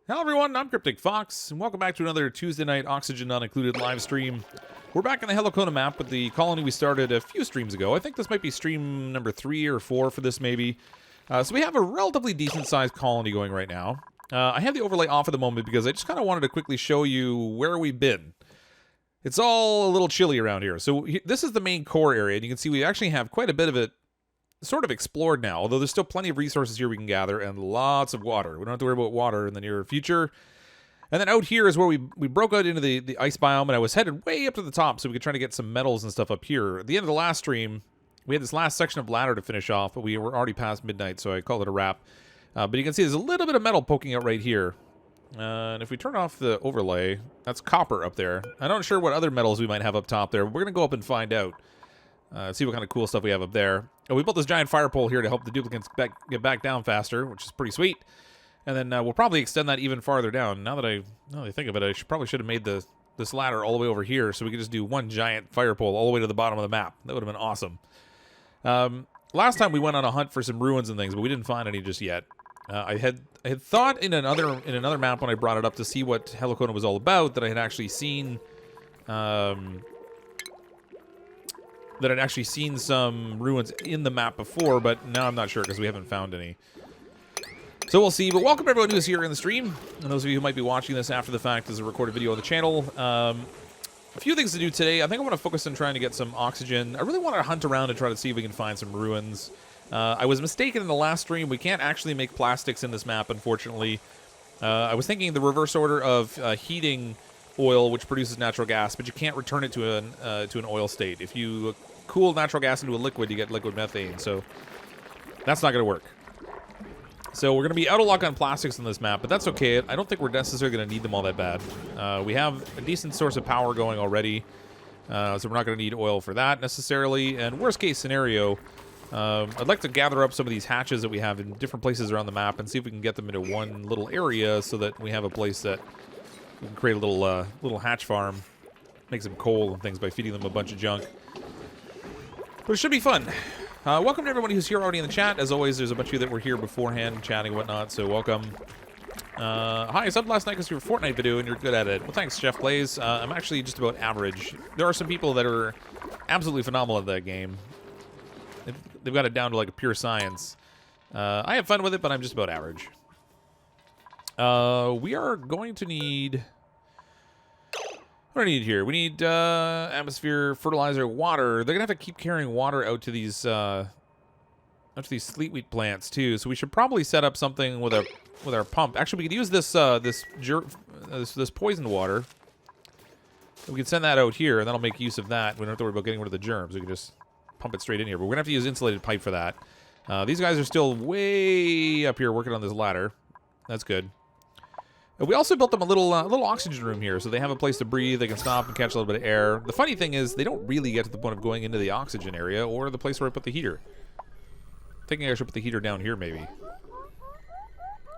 Hello everyone, I'm CrypticFox, and welcome back to another Tuesday night Oxygen Not Included live stream. We're back in the Helicona Map with the colony we started a few streams ago. I think this might be stream number 3 or 4 for this maybe. So we have a relatively decent sized colony going right now. I have the overlay off at the moment because I just kind of wanted to quickly show you where we've been. It's all a little chilly around here. So this is the main core area, and you can see we actually have quite a bit of it sort of explored now, although there's still plenty of resources here we can gather and lots of water. We don't have to worry about water in the near future. And then out here is where we broke out into the ice biome, and I was headed way up to the top so we could try to get some metals and stuff up here. At the end of the last stream, we had this last section of ladder to finish off, but we were already past midnight, so I called it a wrap. But you can see there's a little bit of metal poking out right here. And if we turn off the overlay, that's copper up there. I'm not sure what other metals we might have up top there, but we're going to go up and find out. See what kind of cool stuff we have up there. Oh, we built this giant fire pole here to help the duplicates get back down faster, which is pretty sweet. And then we'll probably extend that even farther down. Now that I think of it, I probably should have made this ladder all the way over here so we could just do one giant fire pole all the way to the bottom of the map. That would have been awesome. Last time we went on a hunt for some ruins and things, but we didn't find any just yet. I had thought in another map when I brought it up to see what Helicona was all about that I had actually seen. That I'd actually seen some ruins in the map before, but now I'm not sure because we haven't found any. So we'll see, but welcome everyone who's here in the stream, and those of you who might be watching this after the fact as a recorded video on the channel. A few things to do today. I think I want to focus on trying to get some oxygen. I really want to hunt around and try to see if we can find some ruins. I was mistaken in the last stream. We can't actually make plastics in this map, unfortunately. I was thinking the reverse order of heating oil, which produces natural gas, but you can't return it to an oil state. If you cool natural gas into a liquid, you get liquid methane, so that's not going to work. So we're going to be out of luck on plastics in this map, but that's okay. I don't think we're necessarily going to need them all that bad. We have a decent source of power going already, so we're not going to need oil for that necessarily. And worst case scenario, I'd like to gather up some of these hatches that we have in different places around the map and see if we can get them into one little area so that we have a place that we can create a little hatch farm, make some coal and things by feeding them a bunch of junk. But it should be fun. Welcome to everybody who's here already in the chat. As always, there's a bunch of you that were here beforehand, chatting and whatnot, so welcome. Hi, I subbed last night because you were a Fortnite video and you're good at it. Well, thanks, Chef Plays. I'm actually just about average. There are some people that are absolutely phenomenal at that game. They've got it down to like a pure science. I have fun with it, but I'm just about average. We are going to need... What do we need here? We need atmosphere, fertilizer, water. They're gonna have to keep carrying water out to these sleet wheat plants too. So we should probably set up something with our pump. Actually, we could use this poisoned water. We could send that out here, and that'll make use of that. We don't have to worry about getting rid of the germs. We can just pump it straight in here. But we're gonna have to use insulated pipe for that. These guys are still way up here working on this ladder. That's good. We also built them a little oxygen room here, so they have a place to breathe. They can stop and catch a little bit of air. The funny thing is, they don't really get to the point of going into the oxygen area or the place where I put the heater. I'm thinking I should put the heater down here, maybe.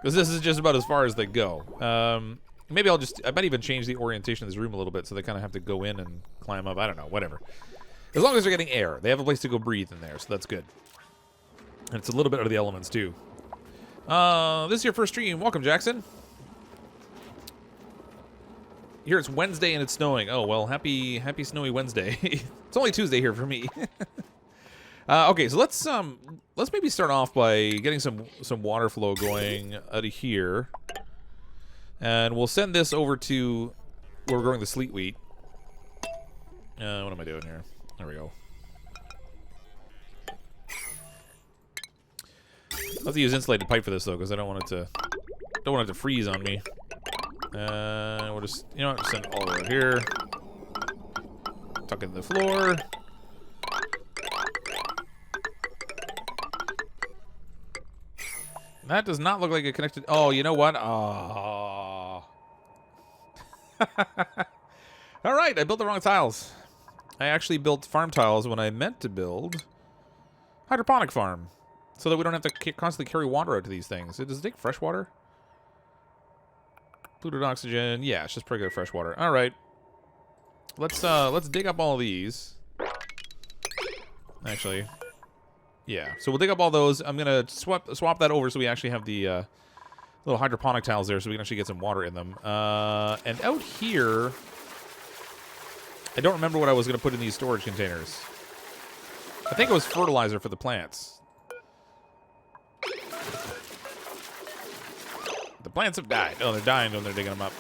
Because this is just about as far as they go. Maybe I might even change the orientation of this room a little bit so they kind of have to go in and climb up. I don't know, whatever. As long as they're getting air. They have a place to go breathe in there, so that's good. And it's a little bit out of the elements, too. This is your first stream. Welcome, Jackson. Here it's Wednesday and it's snowing. Oh, well, happy snowy Wednesday. It's only Tuesday here for me. Okay, so let's maybe start off by getting some water flow going out of here. And we'll send this over to where we're growing the sleet wheat. What am I doing here? There we go. I'll have to use insulated pipe for this though, because I don't want it to freeze on me. We'll just, you know what, send it all over here. Tuck it in the floor. That does not look like it connected. Oh, you know what? Oh. All right, I built the wrong tiles. I actually built farm tiles when I meant to build hydroponic farm, so that we don't have to constantly carry water out to these things. Does it take fresh water? Polluted oxygen. Yeah, it's just regular fresh water. All right. Let's dig up all these. Actually, yeah. So we'll dig up all those. I'm gonna swap that over so we actually have the Little hydroponic tiles there so we can actually get some water in them. And out here, I don't remember what I was going to put in these storage containers. I think it was fertilizer for the plants. The plants have died. Oh, they're dying when they're digging them up.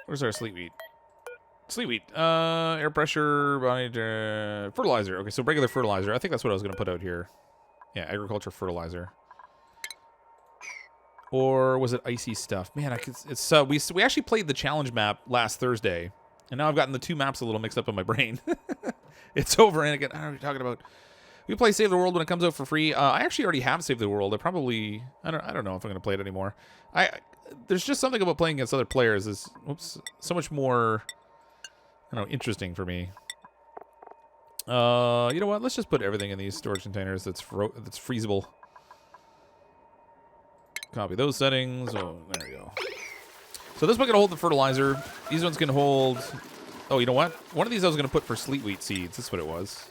Where's our sleet wheat? Sleet wheat. Air pressure, body, fertilizer. Okay, so regular fertilizer. I think that's what I was going to put out here. Yeah, agriculture fertilizer. Or was it icy stuff? Man, it's we actually played the challenge map last Thursday, and now I've gotten the two maps a little mixed up in my brain. It's over, and again, I don't know what you're talking about. We play Save the World when it comes out for free. I actually already have Save the World. I don't know if I'm going to play it anymore. There's just something about playing against other players is so much more, I don't know, interesting for me. You know what? Let's just put everything in these storage containers that's freezable. Copy those settings. Oh, there we go. So this one can hold the fertilizer. These ones can hold... Oh, you know what? One of these I was going to put for sleet wheat seeds. That's what it was.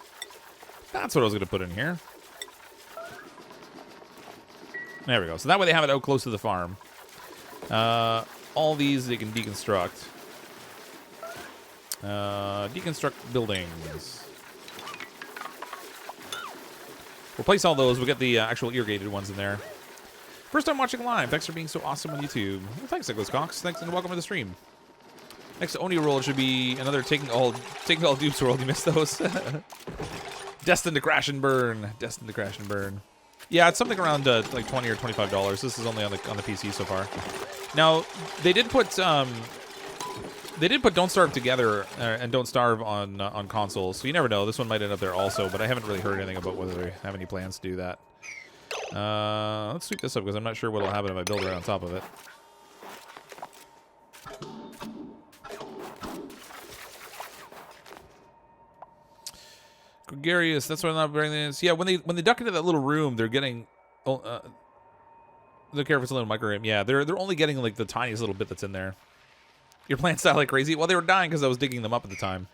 That's what I was going to put in here. There we go. So that way they have it out close to the farm. All these they can deconstruct. Deconstruct buildings. Replace all those. We'll get the actual irrigated ones in there. First time watching live. Thanks for being so awesome on YouTube. Well, thanks, Nicholas Cox. Thanks and welcome to the stream. Next to Oni roll should be another taking all dupes world. You missed those. Destined to crash and burn. Destined to crash and burn. Yeah, it's something around like $20 or $25. This is only on the PC so far. Now they did put Don't Starve Together and Don't Starve on consoles, so you never know. This one might end up there also, but I haven't really heard anything about whether they have any plans to do that. Let's sweep this up because I'm not sure what'll happen if I build right on top of it. Gregarious, that's why I'm not bringing this. Yeah, when they duck into that little room, they're getting. They're careful, it's a little micro room. Yeah, they're only getting like the tiniest little bit that's in there. Your plants die like crazy. Well, they were dying because I was digging them up at the time.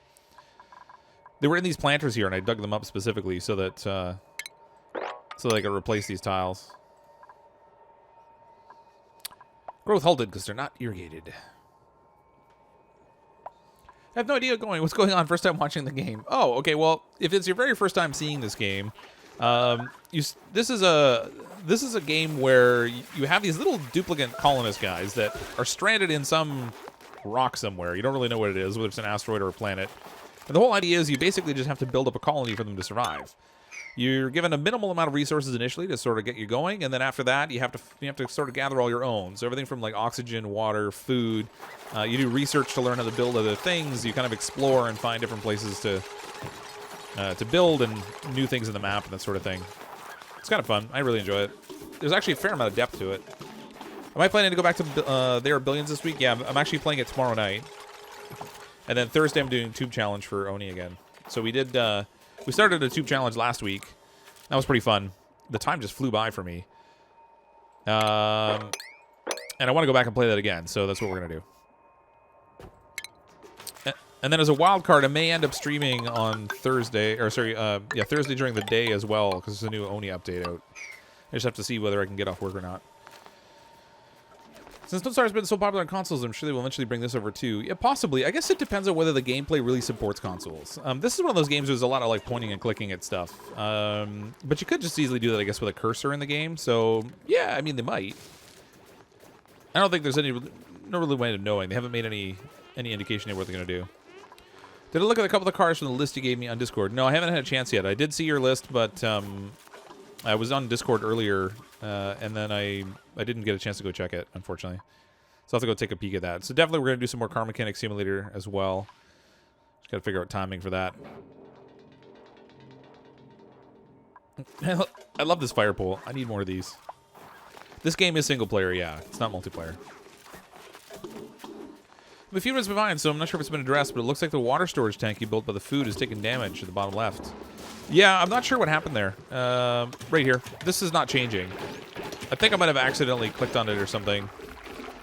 They were in these planters here, and I dug them up specifically so that I could replace these tiles. Growth halted because they're not irrigated. I have no idea what's going on first time watching the game. Oh, okay, well, if it's your very first time seeing this game, this is a game where you have these little duplicate colonist guys that are stranded in some rock somewhere. You don't really know what it is, whether it's an asteroid or a planet. And the whole idea is you basically just have to build up a colony for them to survive. You're given a minimal amount of resources initially to sort of get you going, and then after that, you have to sort of gather all your own. So everything from like oxygen, water, food. You do research to learn how to build other things. You kind of explore and find different places to build and new things in the map and that sort of thing. It's kind of fun. I really enjoy it. There's actually a fair amount of depth to it. Am I planning to go back to There Are Billions this week? Yeah, I'm actually playing it tomorrow night. And then Thursday I'm doing Tube Challenge for Oni again. So we did... we started a Tube Challenge last week. That was pretty fun. The time just flew by for me. And I want to go back and play that again, so that's what we're going to do. And then as a wild card, I may end up streaming on Thursday, or sorry, Thursday during the day as well, because there's a new Oni update out. I just have to see whether I can get off work or not. Since Don't Starve has been so popular on consoles, I'm sure they will eventually bring this over too. Yeah, possibly. I guess it depends on whether the gameplay really supports consoles. This is one of those games where there's a lot of like pointing and clicking at stuff. But you could just easily do that, I guess, with a cursor in the game. So yeah, I mean they might. I don't think there's no really way of knowing. They haven't made any indication of what they're gonna do. Did I look at a couple of the cars from the list you gave me on Discord? No, I haven't had a chance yet. I did see your list, but I was on Discord earlier, and then I didn't get a chance to go check it, unfortunately. So I'll have to go take a peek at that. So definitely we're going to do some more Car Mechanic Simulator as well. Just got to figure out timing for that. I love this fire pole. I need more of these. This game is single player, yeah. It's not multiplayer. I'm a few minutes behind, so I'm not sure if it's been addressed, but it looks like the water storage tank you built by the food is taking damage at the bottom left. Yeah, I'm not sure what happened there. Right here. This is not changing. I think I might have accidentally clicked on it or something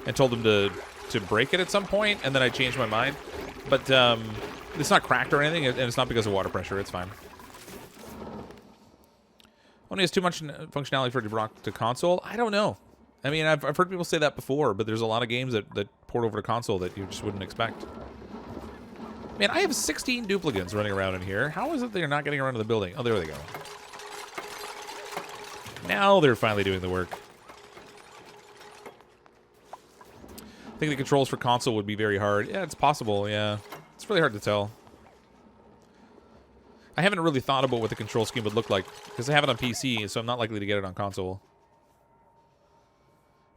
and told them to break it at some point, and then I changed my mind. But it's not cracked or anything, and it's not because of water pressure. It's fine. Only has too much functionality for it to rock to console. I don't know. I mean, I've heard people say that before, but there's a lot of games that port over to console that you just wouldn't expect. Man, I have 16 duplicates running around in here. How is it they're not getting around to the building? Oh, there they go. Now they're finally doing the work. I think the controls for console would be very hard. Yeah, it's possible, yeah. It's really hard to tell. I haven't really thought about what the control scheme would look like, because I have it on PC, so I'm not likely to get it on console.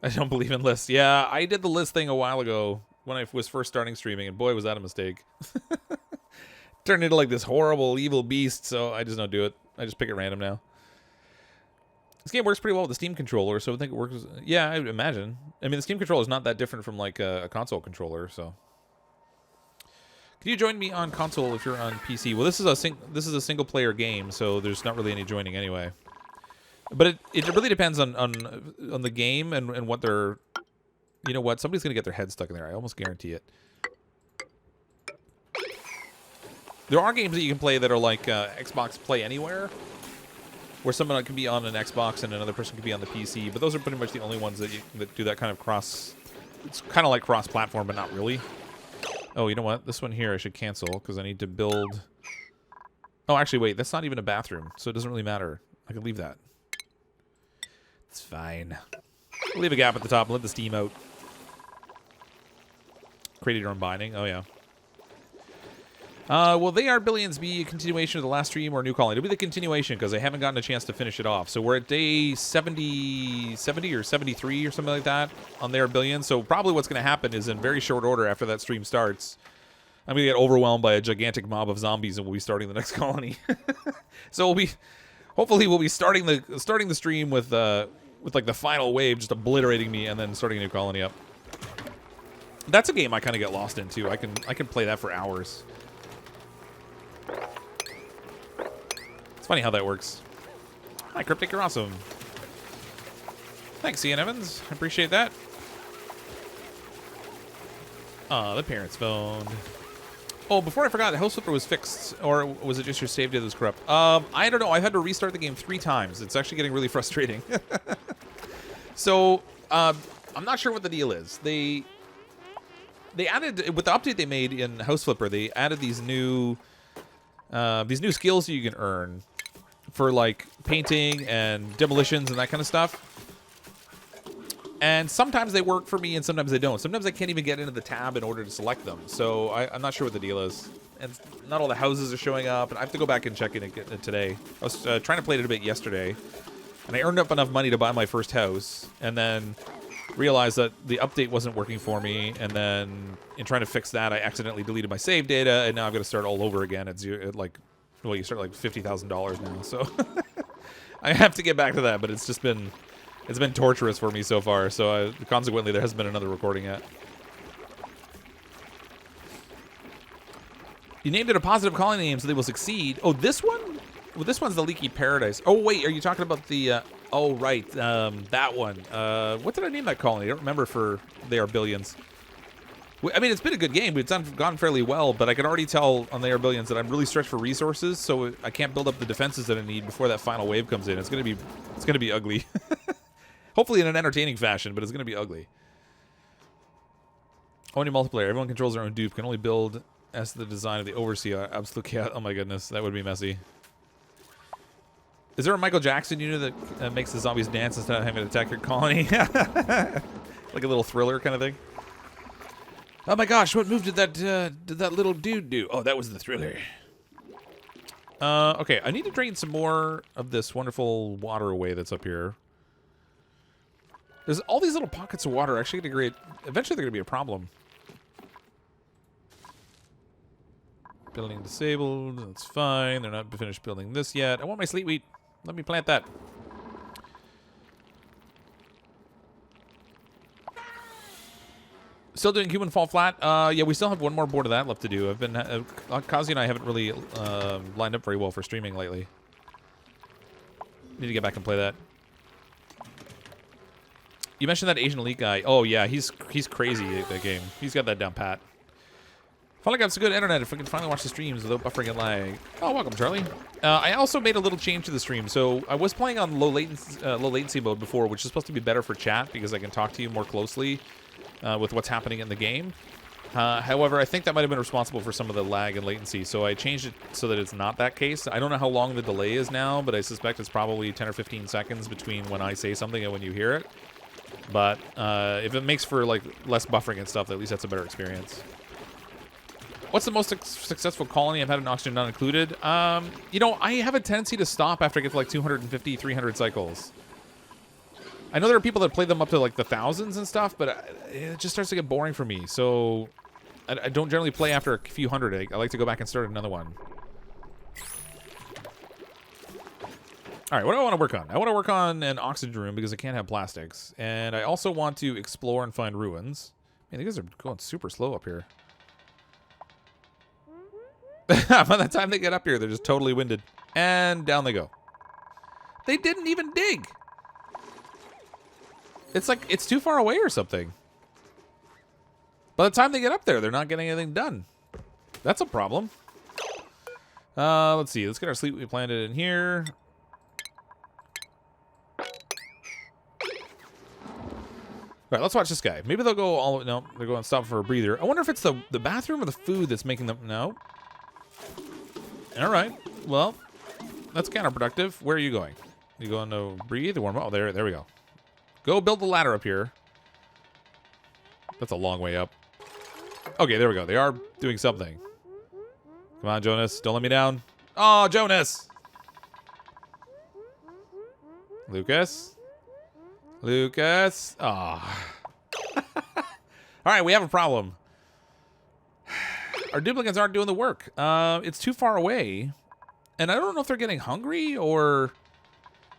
I don't believe in lists. Yeah, I did the list thing a while ago when I was first starting streaming, and boy, was that a mistake. Turned into like this horrible, evil beast, so I just don't do it. I just pick it random now. This game works pretty well with the Steam controller, so I think it works. Yeah, I would imagine. I mean, the Steam controller is not that different from like a console controller, so. Can you join me on console if you're on PC? Well, this is a single player game, so there's not really any joining anyway. But it really depends on the game and what they're. You know what? Somebody's gonna get their head stuck in there. I almost guarantee it. There are games that you can play that are like Xbox Play Anywhere, where someone can be on an Xbox and another person can be on the PC. But those are pretty much the only ones that do that kind of cross. It's kind of like cross-platform, but not really. Oh, you know what? This one here I should cancel because I need to build. Oh, actually, wait. That's not even a bathroom, so it doesn't really matter. I can leave that. It's fine. We'll leave a gap at the top and let the steam out. Created your own binding. Oh, yeah. Will They Are Billions be a continuation of the last stream or a new colony? It'll be the continuation because I haven't gotten a chance to finish it off. So we're at day 70 or 73 or something like that on They Are Billions. So probably what's going to happen is in very short order after that stream starts, I'm going to get overwhelmed by a gigantic mob of zombies and we'll be starting the next colony. So hopefully we'll be starting the stream with like the final wave just obliterating me and then starting a new colony up. That's a game I kind of get lost in too. I can play that for hours. It's funny how that works. Hi, Cryptic, you're awesome. Thanks, Ian Evans. I appreciate that. The parents' phone. Oh, before I forgot, the house flipper was fixed, or was it just your save data that was corrupt? I don't know. I had to restart the game 3 times. It's actually getting really frustrating. So, I'm not sure what the deal is. They added, with the update they made in House Flipper, they added these new skills that you can earn for like painting and demolitions and that kind of stuff. And sometimes they work for me and sometimes they don't. Sometimes I can't even get into the tab in order to select them. So I'm not sure what the deal is. And not all the houses are showing up. And I have to go back and check it today. I was trying to play it a bit yesterday. And I earned up enough money to buy my first house. And then realized that the update wasn't working for me. And then in trying to fix that, I accidentally deleted my save data. And now I've got to start all over again at like, well, you start like $50,000 now. So I have to get back to that. But it's just been... It's been torturous for me so far, so consequently there hasn't been another recording yet. You named it a positive colony name so they will succeed. Oh, this one? Well, this one's the Leaky Paradise. Oh, wait, are you talking about the... oh, right, that one. What did I name that colony? I don't remember for They Are Billions. I mean, it's been a good game. It's gone fairly well, but I can already tell on They Are Billions that I'm really stretched for resources, so I can't build up the defenses that I need before that final wave comes in. It's gonna be ugly. Hopefully in an entertaining fashion, but it's going to be ugly. Only multiplayer. Everyone controls their own dupe. Can only build as the design of the overseer. Absolute chaos. Oh my goodness. That would be messy. Is there a Michael Jackson unit that makes the zombies dance instead of having to attack your colony? Like a little Thriller kind of thing? Oh my gosh. What move did that little dude do? Oh, that was the Thriller. Okay. I need to drain some more of this wonderful water away that's up here. There's all these little pockets of water actually going to create... Eventually they're going to be a problem. Building disabled. That's fine. They're not finished building this yet. I want my sleet wheat. Let me plant that. Still doing human fall flat? Yeah, we still have one more board of that left to do. I've been... Kazi and I haven't really lined up very well for streaming lately. Need to get back and play that. You mentioned that Asian elite guy. Oh yeah, he's crazy at that game. He's got that down pat. Finally got some good internet if we can finally watch the streams without buffering and lag. Oh, welcome, Charlie. I also made a little change to the stream. So I was playing on low latency mode before, which is supposed to be better for chat because I can talk to you more closely with what's happening in the game. However, I think that might have been responsible for some of the lag and latency, so I changed it so that it's not that case. I don't know how long the delay is now, but I suspect it's probably 10 or 15 seconds between when I say something and when you hear it. But if it makes for like less buffering and stuff, at least that's a better experience. What's the most successful colony I've had an oxygen not included? You know, I have a tendency to stop after I get to like 250, 300 cycles. I know there are people that play them up to like the thousands and stuff, but it just starts to get boring for me. So I don't generally play after a few hundred. I like to go back and start another one. All right, what do I want to work on? I want to work on an oxygen room because I can't have plastics. And I also want to explore and find ruins. Man, these guys are going super slow up here. By the time they get up here, they're just totally winded. And down they go. They didn't even dig. It's like, it's too far away or something. By the time they get up there, they're not getting anything done. That's a problem. Let's see. Let's get our sleep we planted in here. All right, let's watch this guy. Maybe they'll go all... No, they're going to stop for a breather. I wonder if it's the bathroom or the food that's making them... No. All right. Well, that's counterproductive. Where are you going? You going to breathe or warm up? Oh, there we go. Go build the ladder up here. That's a long way up. Okay, there we go. They are doing something. Come on, Jonas. Don't let me down. Oh, Jonas! Lucas? Lucas? Oh. All right, we have a problem. Our duplicates aren't doing the work. It's too far away. And I don't know if they're getting hungry or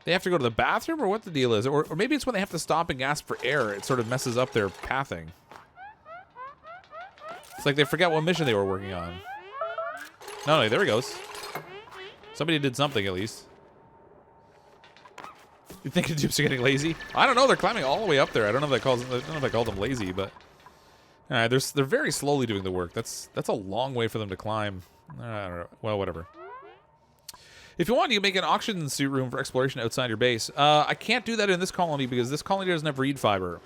they have to go to the bathroom or what the deal is. Or maybe it's when they have to stop and gasp for air. It sort of messes up their pathing. It's like they forgot what mission they were working on. No, there he goes. Somebody did something at least. You think the dupes are getting lazy? I don't know. They're climbing all the way up there. I don't know if I called them lazy, but all right, they're very slowly doing the work. That's a long way for them to climb. I don't know. Well, whatever. If you want, you can make an oxygen suit room for exploration outside your base. I can't do that in this colony because this colony doesn't have reed fiber.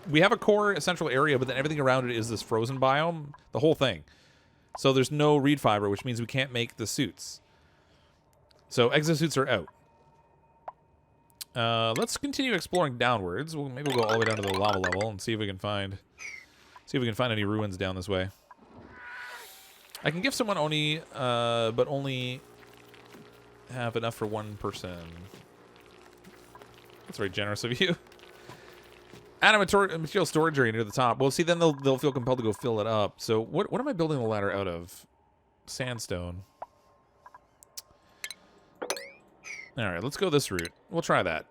We have a core central area, but then everything around it is this frozen biome, the whole thing. So there's no reed fiber, which means we can't make the suits. So exosuits are out. Let's continue exploring downwards. Maybe we'll go all the way down to the lava level and see if we can find any ruins down this way. I can give someone Oni, but only have enough for one person. That's very generous of you. Add a material storage area near the top. Well, see, then they'll feel compelled to go fill it up. So what am I building the ladder out of? Sandstone. All right, let's go this route. We'll try that.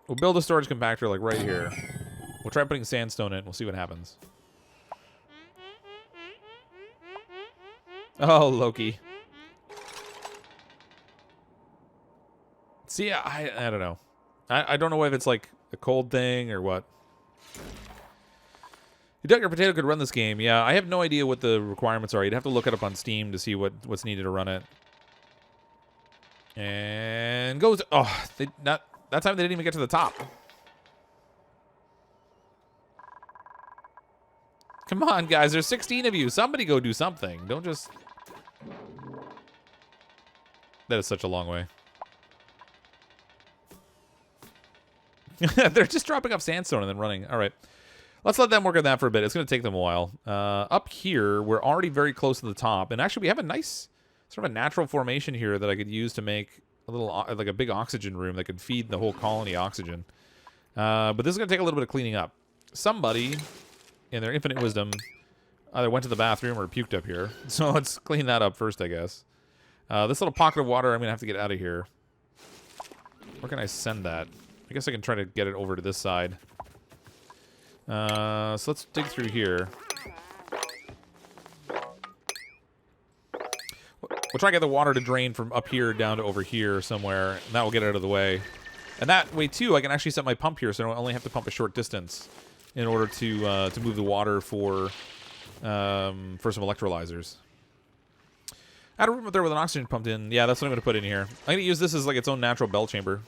We'll build a storage compactor like right here. We'll try putting sandstone in. We'll see what happens. Oh, Loki. See, I don't know. I don't know if it's like a cold thing or what. You doubt your potato could run this game. Yeah, I have no idea what the requirements are. You'd have to look it up on Steam to see what's needed to run it. And goes. Oh, that time they didn't even get to the top. Come on, guys. There's 16 of you. Somebody go do something. Don't just... That is such a long way. They're just dropping off sandstone and then running. All right. Let's let them work on that for a bit. It's going to take them a while. Up here, we're already very close to the top. And actually, we have a nice... sort of a natural formation here that I could use to make a little, like a big oxygen room that could feed the whole colony oxygen. But this is going to take a little bit of cleaning up. Somebody, in their infinite wisdom, either went to the bathroom or puked up here. So let's clean that up first, I guess. This little pocket of water, I'm going to have to get out of here. Where can I send that? I guess I can try to get it over to this side. So let's dig through here. We'll try to get the water to drain from up here down to over here somewhere, and that will get it out of the way. And that way, too, I can actually set my pump here, so I don't only have to pump a short distance in order to move the water for for some electrolyzers. I had a room up there with an oxygen pumped in. Yeah, that's what I'm going to put in here. I'm going to use this as like its own natural bell chamber.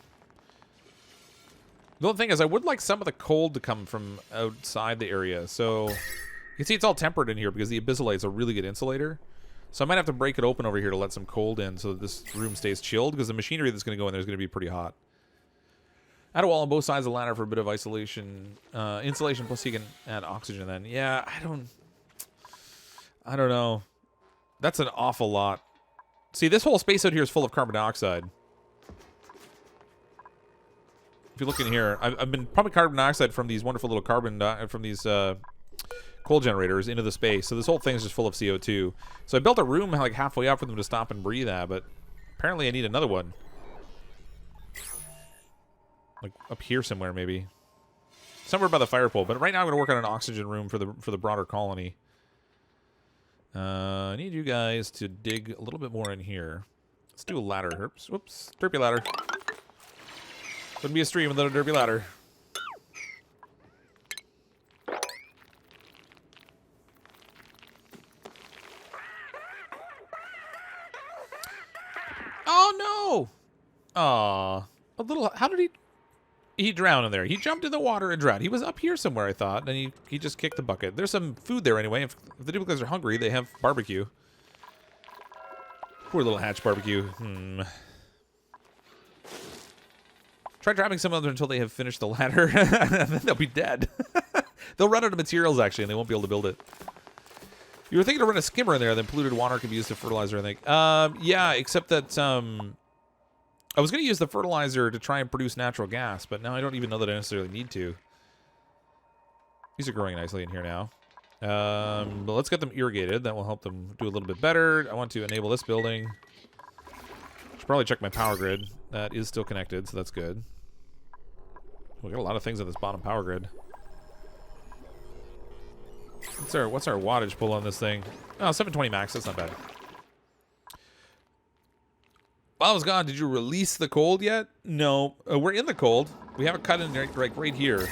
The only thing is I would like some of the cold to come from outside the area. So you can see it's all tempered in here because the abyssalite is a really good insulator. So I might have to break it open over here to let some cold in so that this room stays chilled because the machinery that's going to go in there is going to be pretty hot. Add a wall on both sides of the ladder for a bit of isolation. Insulation plus you can add oxygen then. Yeah, I don't know. That's an awful lot. See, this whole space out here is full of carbon dioxide. If you look in here, I've been pumping carbon dioxide from these wonderful little from these coal generators into the space. So this whole thing is just full of CO2. So I built a room like halfway up for them to stop and breathe at, but apparently I need another one. Like up here somewhere, maybe. Somewhere by the fire pole. But right now I'm going to work on an oxygen room for the broader colony. I need you guys to dig a little bit more in here. Let's do a ladder. Oops, whoops. Derpy ladder. Wouldn't be a stream without a derpy ladder. Oh, no! Aw. A little... How did he... He drowned in there. He jumped in the water and drowned. He was up here somewhere, I thought, and he just kicked the bucket. There's some food there anyway. If the duplicates are hungry, they have barbecue. Poor little hatch barbecue. Try trapping some of them until they have finished the ladder, and then they'll be dead. They'll run out of materials, actually, and they won't be able to build it. You were thinking to run a skimmer in there, then polluted water could be used to fertilizer, I think. Yeah, except that, I was going to use the fertilizer to try and produce natural gas, but now I don't even know that I necessarily need to. These are growing nicely in here now. But let's get them irrigated. That will help them do a little bit better. I want to enable this building. Should probably check my power grid. That is still connected, so that's good. We got a lot of things on this bottom power grid. What's our wattage pull on this thing? Oh, 720 max. That's not bad. While I was gone, did you release the cold yet? No. We're in the cold. We have it cut in right here.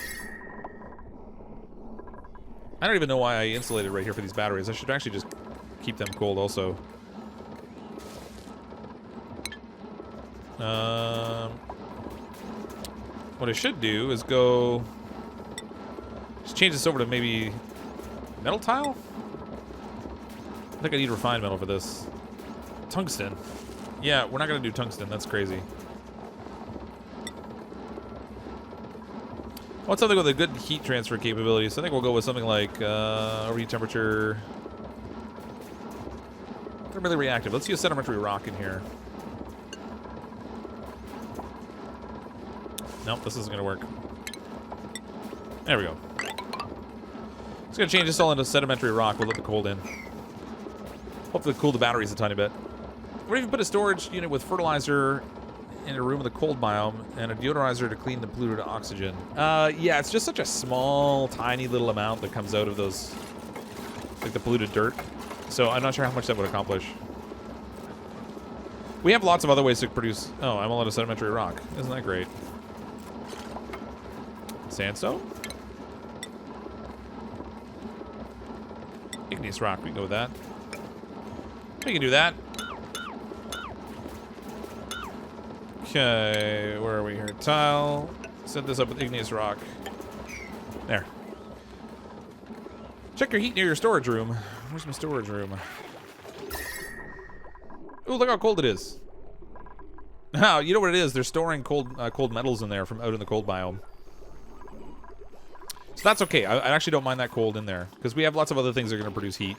I don't even know why I insulated right here for these batteries. I should actually just keep them cold also. What I should do is go... Just change this over to maybe metal tile? I think I need refined metal for this. Tungsten. Yeah, we're not going to do tungsten. That's crazy. I want something with a good heat transfer capability, so I think we'll go with something like overheat temperature. They're really reactive. Let's use sedimentary rock in here. Nope, this isn't going to work. There we go. Just going to change this all into sedimentary rock. We'll let the cold in. Hopefully cool the batteries a tiny bit. We're even put a storage unit with fertilizer in a room with a cold biome and a deodorizer to clean the polluted oxygen. Yeah, it's just such a small, tiny little amount that comes out of those, like the polluted dirt. So I'm not sure how much that would accomplish. We have lots of other ways to produce... Oh, I'm all out of sedimentary rock. Isn't that great? Sandstone? Igneous rock, we can go with that. We can do that. Okay, where are we here? Tile. Set this up with igneous rock. There. Check your heat near your storage room. Where's my storage room? Ooh, look how cold it is. Oh, you know what it is? They're storing cold metals in there from out in the cold biome. So that's okay. I actually don't mind that cold in there because we have lots of other things that are going to produce heat.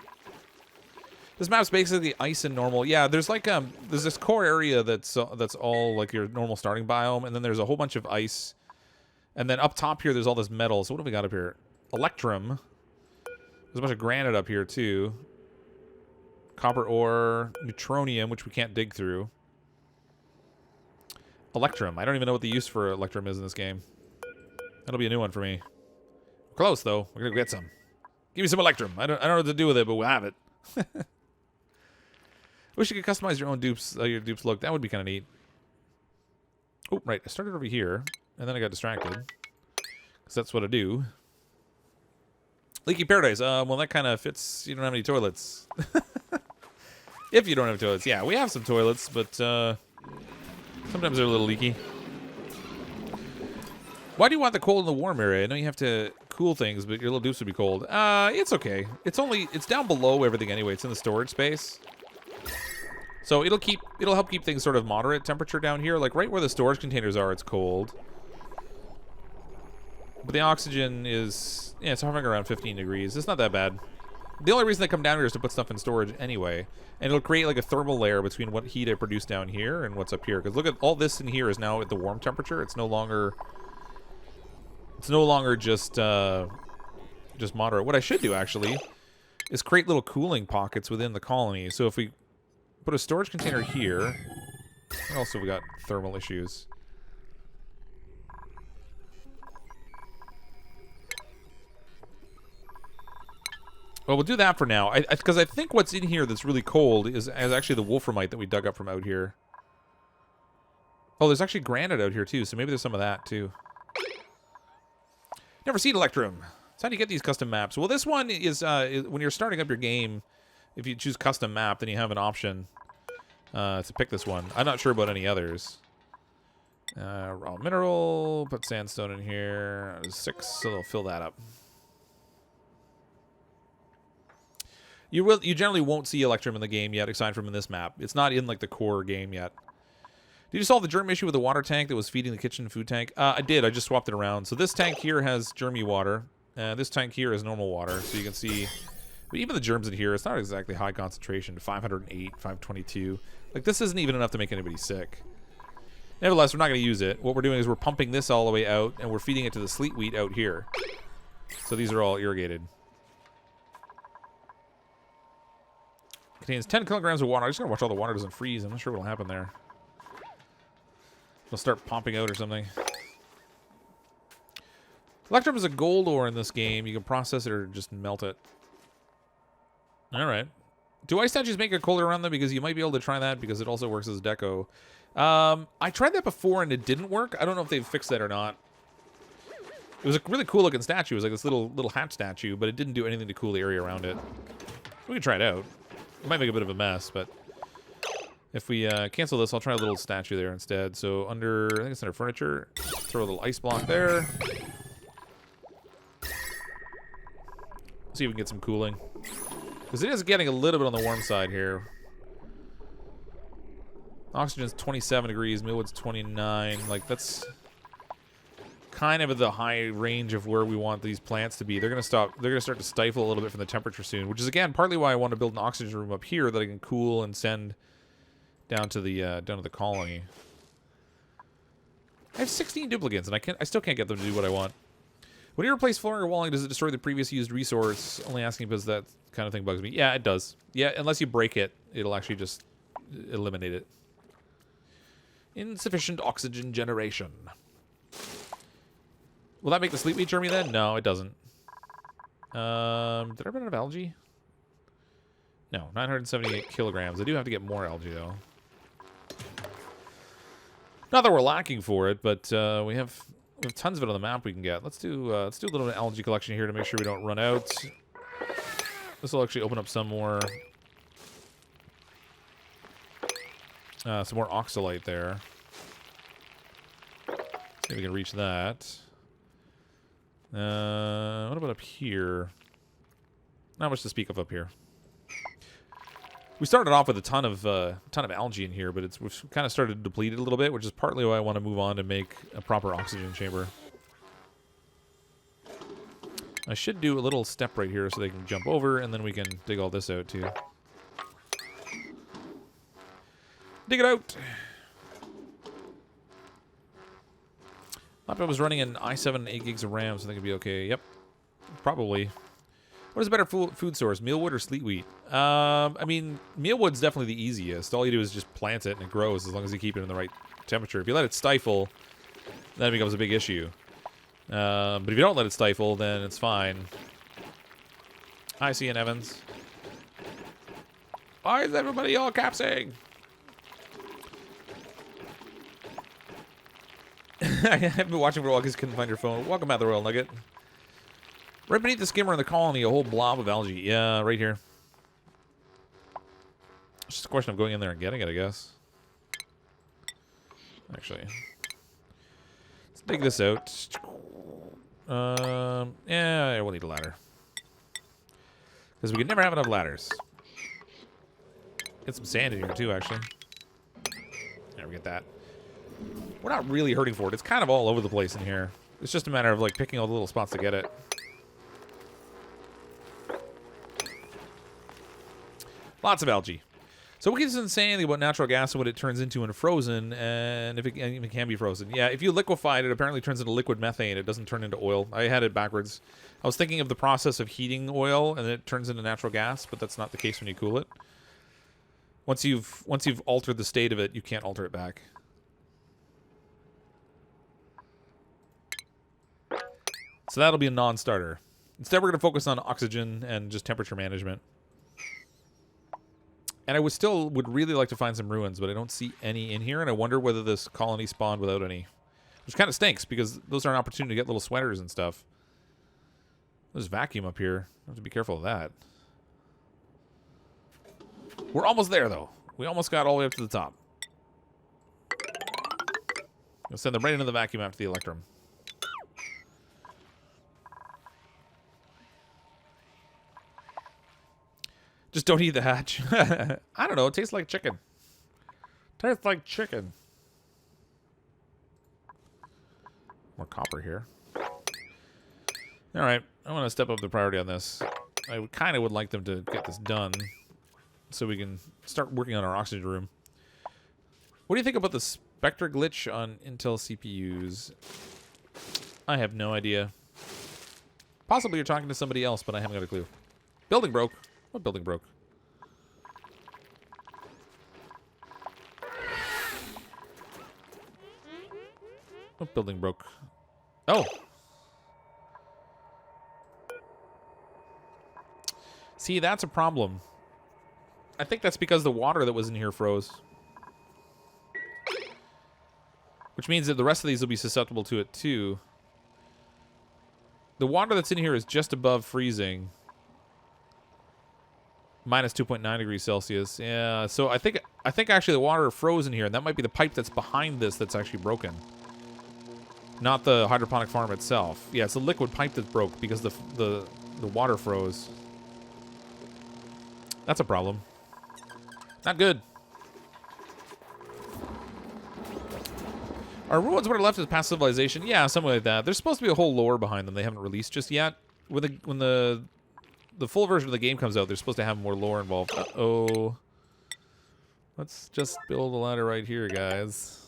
This map's basically ice and normal. Yeah, there's like there's this core area that's all like your normal starting biome, and then there's a whole bunch of ice, and then up top here there's all this metal. So what have we got up here? Electrum. There's a bunch of granite up here too. Copper ore, neutronium, which we can't dig through. Electrum. I don't even know what the use for electrum is in this game. That'll be a new one for me. Close though. We're gonna get some. Give me some electrum. I don't know what to do with it, but we'll have it. Wish you could customize your own dupes, your dupes look. That would be kind of neat. Oh, right. I started over here, and then I got distracted. Because that's what I do. Leaky Paradise. Well, that kind of fits. You don't have any toilets. If you don't have toilets. Yeah, we have some toilets, but sometimes they're a little leaky. Why do you want the cold and the warm area? I know you have to cool things, but your little dupes would be cold. It's okay. It's down below everything anyway. It's in the storage space. So it'll help keep things sort of moderate temperature down here. Like right where the storage containers are, it's cold. But the oxygen is, yeah, it's hovering around 15 degrees. It's not that bad. The only reason they come down here is to put stuff in storage anyway. And it'll create like a thermal layer between what heat I produce down here and what's up here. Because look at all this in here is now at the warm temperature. It's no longer just moderate. What I should do actually is create little cooling pockets within the colony. So if we put a storage container here, and also we got thermal issues. Well, we'll do that for now. Because I think what's in here that's really cold is actually the wolframite that we dug up from out here. Oh, there's actually granite out here too, so maybe there's some of that too. Never seen Electrum. So how do you get these custom maps? Well, this one is when you're starting up your game, if you choose custom map, then you have an option to pick this one. I'm not sure about any others. Raw mineral, put sandstone in here. There's 6, so they'll fill that up. You generally won't see Electrum in the game yet, aside from in this map. It's not in like the core game yet. Did you solve the germ issue with the water tank that was feeding the kitchen food tank? I did. I just swapped it around. So this tank here has germy water. This tank here is normal water. So you can see, but even the germs in here, it's not exactly high concentration. 508, 522. Like this isn't even enough to make anybody sick. Nevertheless, we're not going to use it. What we're doing is we're pumping this all the way out, and we're feeding it to the sleet wheat out here. So these are all irrigated. Contains 10 kilograms of water. I just gotta watch all the water doesn't freeze. I'm not sure what'll happen there. It'll start pumping out or something. Electrum is a gold ore in this game. You can process it or just melt it. Alright. Do ice statues make it colder around them? Because you might be able to try that because it also works as deco. I tried that before and it didn't work. I don't know if they've fixed that or not. It was a really cool looking statue. It was like this little hat statue, but it didn't do anything to cool the area around it. We can try it out. It might make a bit of a mess, but if we cancel this, I'll try a little statue there instead. So under, I think it's under furniture, throw a little ice block there. See if we can get some cooling. Because it is getting a little bit on the warm side here. Oxygen's 27 degrees, mealwood's 29. Like, that's kind of at the high range of where we want these plants to be. They're gonna start to stifle a little bit from the temperature soon, which is again partly why I want to build an oxygen room up here that I can cool and send down to the colony. I have 16 duplicates and I still can't get them to do what I want. When you replace flooring or walling, does it destroy the previous used resource? Only asking because that kind of thing bugs me. Yeah, it does. Yeah, unless you break it, it'll actually just eliminate it. Insufficient oxygen generation. Will that make the sleep wheat germy then? No, it doesn't. Did I run out of algae? No, 978 kilograms. I do have to get more algae, though. Not that we're lacking for it, but we have tons of it on the map we can get. Let's do a little algae collection here to make sure we don't run out. This will actually open up some more oxalite there. See if we can reach that. What about up here? Not much to speak of up here. We started off with a ton of algae in here, but we've kind of started to deplete it a little bit, which is partly why I want to move on to make a proper oxygen chamber. I should do a little step right here so they can jump over, and then we can dig all this out too. Dig it out! Laptop was running an i7 and 8 gigs of RAM, so I think it'd be okay. Yep, probably. What is a better food source, mealwood or sleet wheat? I mean, mealwood's definitely the easiest. All you do is just plant it and it grows as long as you keep it in the right temperature. If you let it stifle, then it becomes a big issue. But if you don't let it stifle, then it's fine. Hi, Cian Evans. Why is everybody all capsing? I haven't been watching for a while because you couldn't find your phone. Welcome out, the Royal Nugget. Right beneath the skimmer in the colony, a whole blob of algae. Yeah, right here. It's just a question of going in there and getting it, I guess. Actually. Let's dig this out. Yeah, we'll need a ladder. Because we could never have enough ladders. Get some sand in here, too, actually. There, we get that. We're not really hurting for it. It's kind of all over the place in here. It's just a matter of, like, picking all the little spots to get it. Lots of algae. So what keeps us saying anything about natural gas and what it turns into when frozen, and if it even can be frozen? Yeah, if you liquefy it, it apparently turns into liquid methane. It doesn't turn into oil. I had it backwards. I was thinking of the process of heating oil, and it turns into natural gas, but that's not the case when you cool it. Once you've altered the state of it, you can't alter it back. So that'll be a non-starter. Instead, we're going to focus on oxygen and just temperature management. And I would really like to find some ruins, but I don't see any in here, and I wonder whether this colony spawned without any. Which kind of stinks, because those are an opportunity to get little sweaters and stuff. There's vacuum up here. I have to be careful of that. We're almost there, though. We almost got all the way up to the top. I'll send them right into the vacuum after the electrum. Just don't eat the hatch. I don't know. It tastes like chicken. Tastes like chicken. More copper here. All right. I want to step up the priority on this. I kind of would like them to get this done so we can start working on our oxygen room. What do you think about the Spectre glitch on Intel CPUs? I have no idea. Possibly you're talking to somebody else, but I haven't got a clue. Building broke. What building broke? What building broke? Oh! See, that's a problem. I think that's because the water that was in here froze. Which means that the rest of these will be susceptible to it, too. The water that's in here is just above freezing. Minus 2.9 degrees Celsius. Yeah, so I think actually the water froze in here, and that might be the pipe that's behind this that's actually broken. Not the hydroponic farm itself. Yeah, it's the liquid pipe that broke because the water froze. That's a problem. Not good. Are ruins what are left of past civilization? Yeah, something like that. There's supposed to be a whole lore behind them they haven't released just yet. When the full version of the game comes out, they're supposed to have more lore involved. Uh-oh. Let's just build a ladder right here, guys.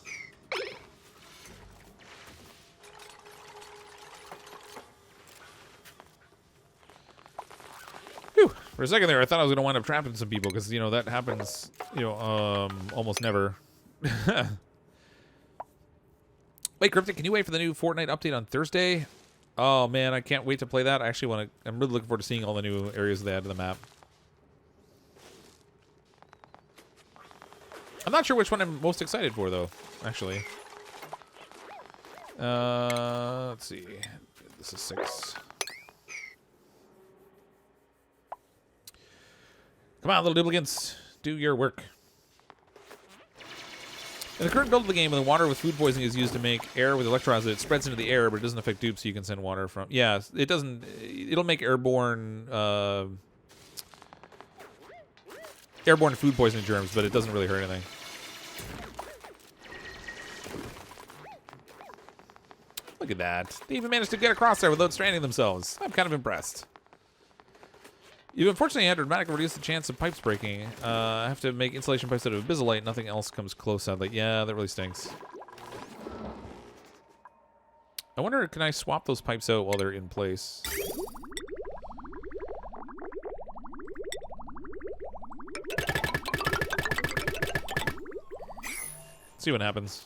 Whew. For a second there, I thought I was going to wind up trapping some people, because, you know, that happens, you know, almost never. Wait, Cryptic, can you wait for the new Fortnite update on Thursday? Oh, man, I can't wait to play that. I actually want to... I'm really looking forward to seeing all the new areas they add to the map. I'm not sure which one I'm most excited for, though, actually. Let's see. This is 6. Come on, little duplicants. Do your work. In the current build of the game, when the water with food poisoning is used to make air with electrons, it spreads into the air, but it doesn't affect dupes, so you can send water from... Yeah, it doesn't... It'll make airborne food poisoning germs, but it doesn't really hurt anything. Look at that. They even managed to get across there without stranding themselves. I'm kind of impressed. You've unfortunately had to dramatically reduce the chance of pipes breaking. I have to make insulation pipes out of abyssallite. Nothing else comes close, sadly. Yeah, that really stinks. I wonder, can I swap those pipes out while they're in place? See what happens.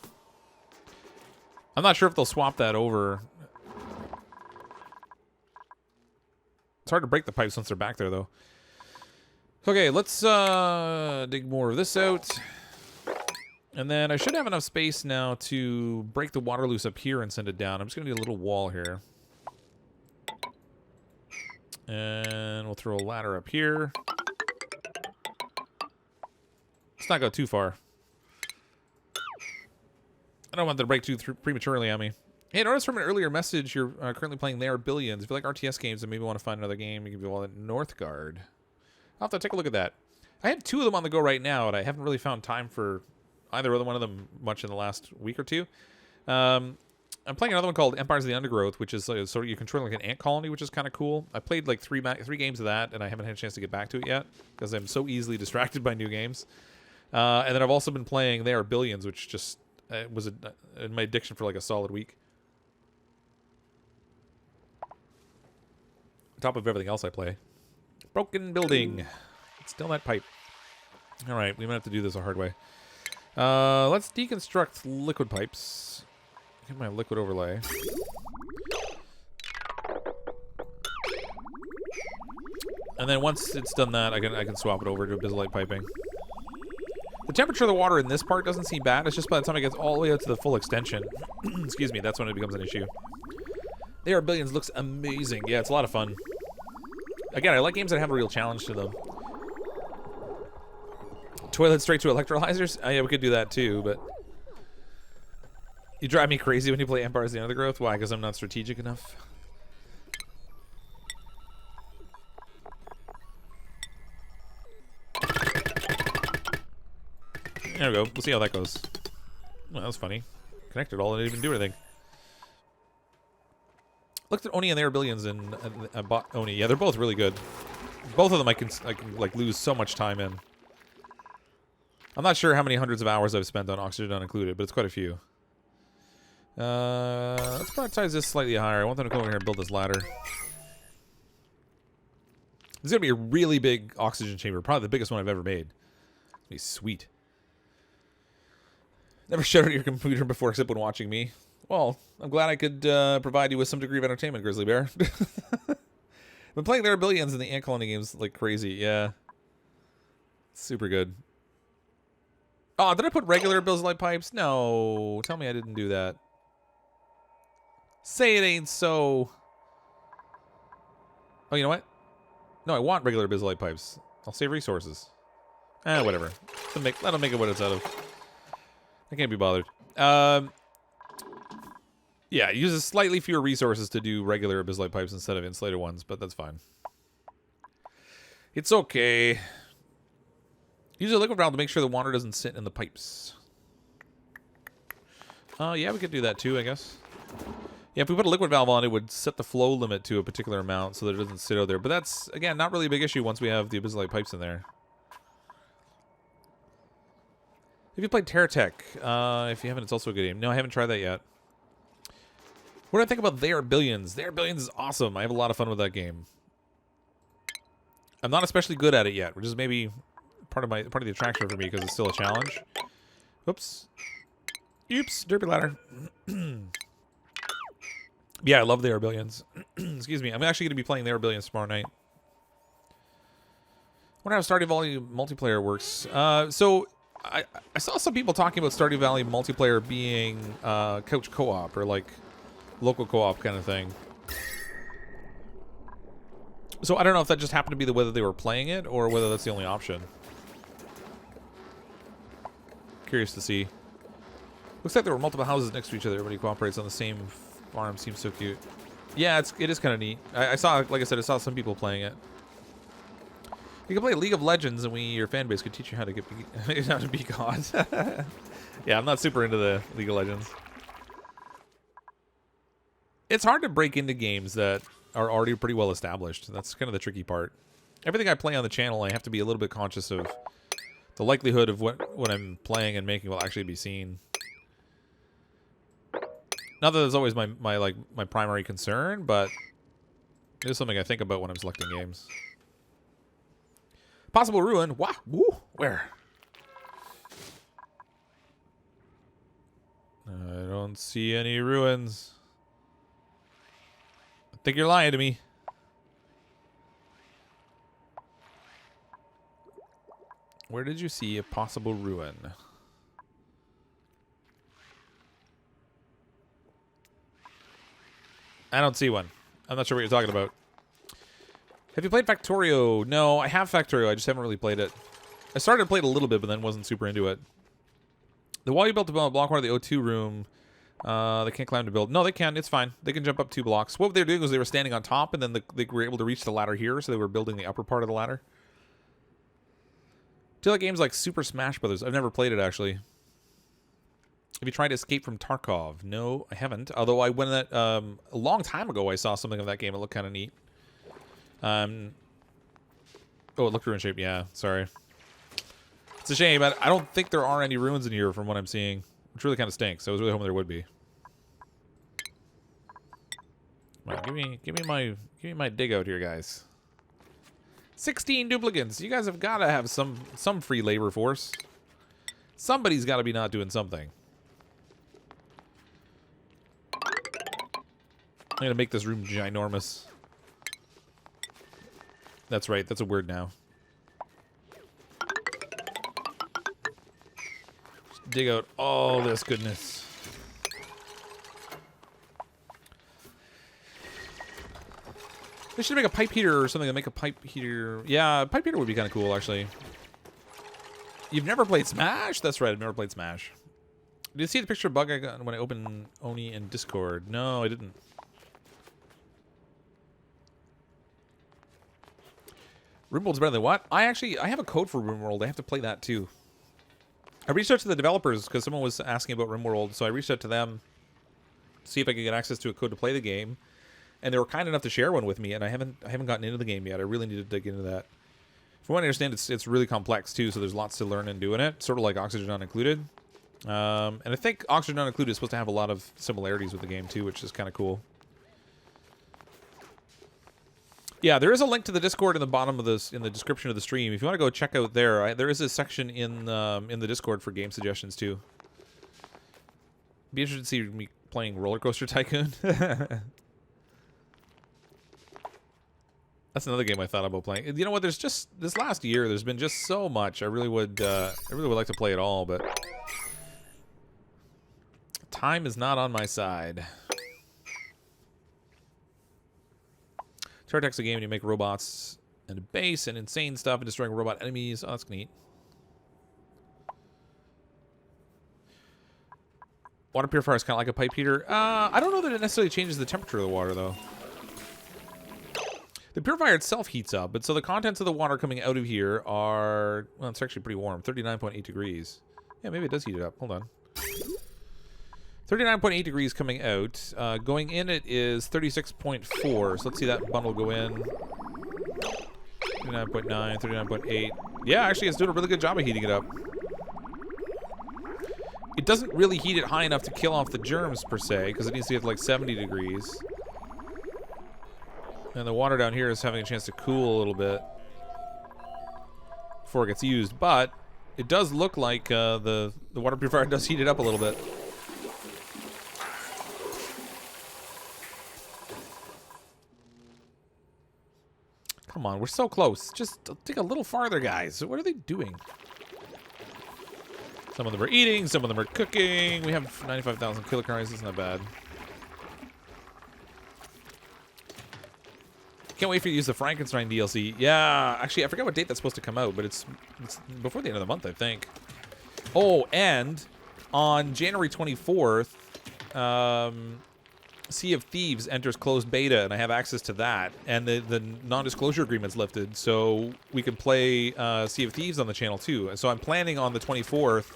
I'm not sure if they'll swap that over. It's hard to break the pipes once they're back there, though. Okay, let's dig more of this out. And then I should have enough space now to break the water loose up here and send it down. I'm just going to do a little wall here. And we'll throw a ladder up here. Let's not go too far. I don't want them to break too prematurely on me. Hey, I noticed from an earlier message you're currently playing There Are Billions. If you like RTS games and maybe want to find another game, you can do all that Northgard. I'll have to take a look at that. I have 2 of them on the go right now, and I haven't really found time for either one of them much in the last week or two. I'm playing another one called Empires of the Undergrowth, which is sort of you control like an ant colony, which is kind of cool. I played like 3 games of that, and I haven't had a chance to get back to it yet because I'm so easily distracted by new games. And then I've also been playing There Are Billions, which just was in my addiction for like a solid week. On top of everything else I play. Broken building. Still that pipe. All right, we might have to do this a hard way. Let's deconstruct liquid pipes. Get my liquid overlay. And then once it's done that, I can swap it over to abyssalite piping. The temperature of the water in this part doesn't seem bad. It's just by the time it gets all the way up to the full extension, excuse me, that's when it becomes an issue. There Are Billions looks amazing. Yeah, it's a lot of fun. Again, I like games that have a real challenge to them. Toilet straight to electrolyzers? Yeah, we could do that too, but... You drive me crazy when you play Empires of the Undergrowth? Why? Because I'm not strategic enough? There we go. We'll see how that goes. Well, that was funny. Connected all, and didn't even do anything. Looked at Oni and There Are Billions and I bought Oni. Yeah, they're both really good. Both of them I can like lose so much time in. I'm not sure how many hundreds of hours I've spent on Oxygen Unincluded, but it's quite a few. Let's prioritize this slightly higher. I want them to come over here and build this ladder. This is going to be a really big oxygen chamber. Probably the biggest one I've ever made. It's going to be sweet. Never shut out your computer before except when watching me. Well, I'm glad I could provide you with some degree of entertainment, Grizzly Bear. Been playing There Are Billions in the Ant Colony games like crazy. Yeah. Super good. Oh, did I put regular abyssalite pipes? No. Tell me I didn't do that. Say it ain't so. Oh, you know what? No, I want regular abyssalite pipes. I'll save resources. Whatever. Let them make it what it's out of. I can't be bothered. Yeah, it uses slightly fewer resources to do regular abyssalite pipes instead of insulated ones, but that's fine. It's okay. Use a liquid valve to make sure the water doesn't sit in the pipes. Yeah, we could do that too, I guess. Yeah, if we put a liquid valve on, it would set the flow limit to a particular amount so that it doesn't sit out there. But that's, again, not really a big issue once we have the abyssalite pipes in there. If you played Terratech, if you haven't, it's also a good game. No, I haven't tried that yet. What do I think about There Are Billions? There Are Billions is awesome. I have a lot of fun with that game. I'm not especially good at it yet, which is maybe part of the attraction for me because it's still a challenge. Oops. Oops. Derpy ladder. Yeah, I love There Are Billions. Excuse me. I'm actually going to be playing There Are Billions tomorrow night. I wonder how Stardew Valley multiplayer works. So I saw some people talking about Stardew Valley multiplayer being couch co-op or like local co-op kind of thing. So I don't know if that just happened to be the way that they were playing it or whether that's the only option. Curious to see. Looks like there were multiple houses next to each other. Everybody cooperates on the same farm. Seems so cute. Yeah, it is kind of neat. I saw, like I said, I saw some people playing it. You can play League of Legends, and your fan base could teach you how to how to be gods. Yeah, I'm not super into the League of Legends. It's hard to break into games that are already pretty well established. That's kind of the tricky part. Everything I play on the channel, I have to be a little bit conscious of the likelihood of what I'm playing and making will actually be seen. Not that that's always my primary concern, but it is something I think about when I'm selecting games. Possible ruin. Wah, woo, where? I don't see any ruins. I think you're lying to me. Where did you see a possible ruin? I don't see one. I'm not sure what you're talking about. Have you played Factorio? No, I have Factorio. I just haven't really played it. I started to play it a little bit, but then wasn't super into it. The wall you built to build a block one of the O2 room. They can't climb to build. No, they can. It's fine. They can jump up 2 blocks. What they were doing was they were standing on top, and then they were able to reach the ladder here, so they were building the upper part of the ladder. Do you like games like Super Smash Brothers? I've never played it, actually. Have you tried Escape from Tarkov? No, I haven't. Although I went that a long time ago, I saw something of that game. It looked kind of neat. Oh, it looked ruin shaped. Yeah, sorry. It's a shame. I don't think there are any ruins in here from what I'm seeing, which really kind of stinks. I was really hoping there would be. Come on, give me my dig out here, guys. 16 duplicants. You guys have got to have some free labor force. Somebody's got to be not doing something. I'm gonna make this room ginormous. That's right. That's a word now. Just dig out all this goodness. They should make a pipe heater or something to make a pipe heater. Yeah, a pipe heater would be kind of cool, actually. You've never played Smash? That's right, I've never played Smash. Did you see the picture of bug I got when I opened Oni in Discord? No, I didn't. RimWorld's better than what? I have a code for RimWorld. I have to play that too. I reached out to the developers because someone was asking about RimWorld, so I reached out to them to see if I could get access to a code to play the game, and they were kind enough to share one with me. And I haven't gotten into the game yet. I really need to dig into that. From what I understand, it's really complex too, so there's lots to learn in doing it. Sort of like Oxygen Not Included, and I think Oxygen Not Included is supposed to have a lot of similarities with the game too, which is kind of cool. Yeah, there is a link to the Discord in the bottom of this, in the description of the stream. If you want to go check out there, there is a section in the Discord for game suggestions too. Be interested to see me playing Roller Coaster Tycoon. That's another game I thought about playing. You know what? There's just this last year. There's been just so much. I really would like to play it all, but time is not on my side. Chartech's a game and you make robots and a base and insane stuff and destroying robot enemies. Oh, that's neat. Water purifier is kind of like a pipe heater. I don't know that it necessarily changes the temperature of the water, though. The purifier itself heats up, but so the contents of the water coming out of here are... Well, it's actually pretty warm. 39.8 degrees. Yeah, maybe it does heat it up. Hold on. 39.8 degrees coming out. Going in it is 36.4. So let's see that bundle go in. 39.9, 39.8. Yeah, actually it's doing a really good job of heating it up. It doesn't really heat it high enough to kill off the germs per se, because it needs to get to like 70 degrees. And the water down here is having a chance to cool a little bit before it gets used. But it does look like the water purifier does heat it up a little bit. Come on, we're so close. Just take a little farther, guys. What are they doing? Some of them are eating, some of them are cooking. We have 95,000 kilocalories. That's not bad. Can't wait for you to use the Frankenstein DLC. Yeah, actually, I forgot what date that's supposed to come out, but it's before the end of the month, I think. Oh, and on January 24th, Sea of Thieves enters closed beta, and I have access to that. And the non-disclosure agreement's lifted, so we can play Sea of Thieves on the channel too. And so I'm planning on the 24th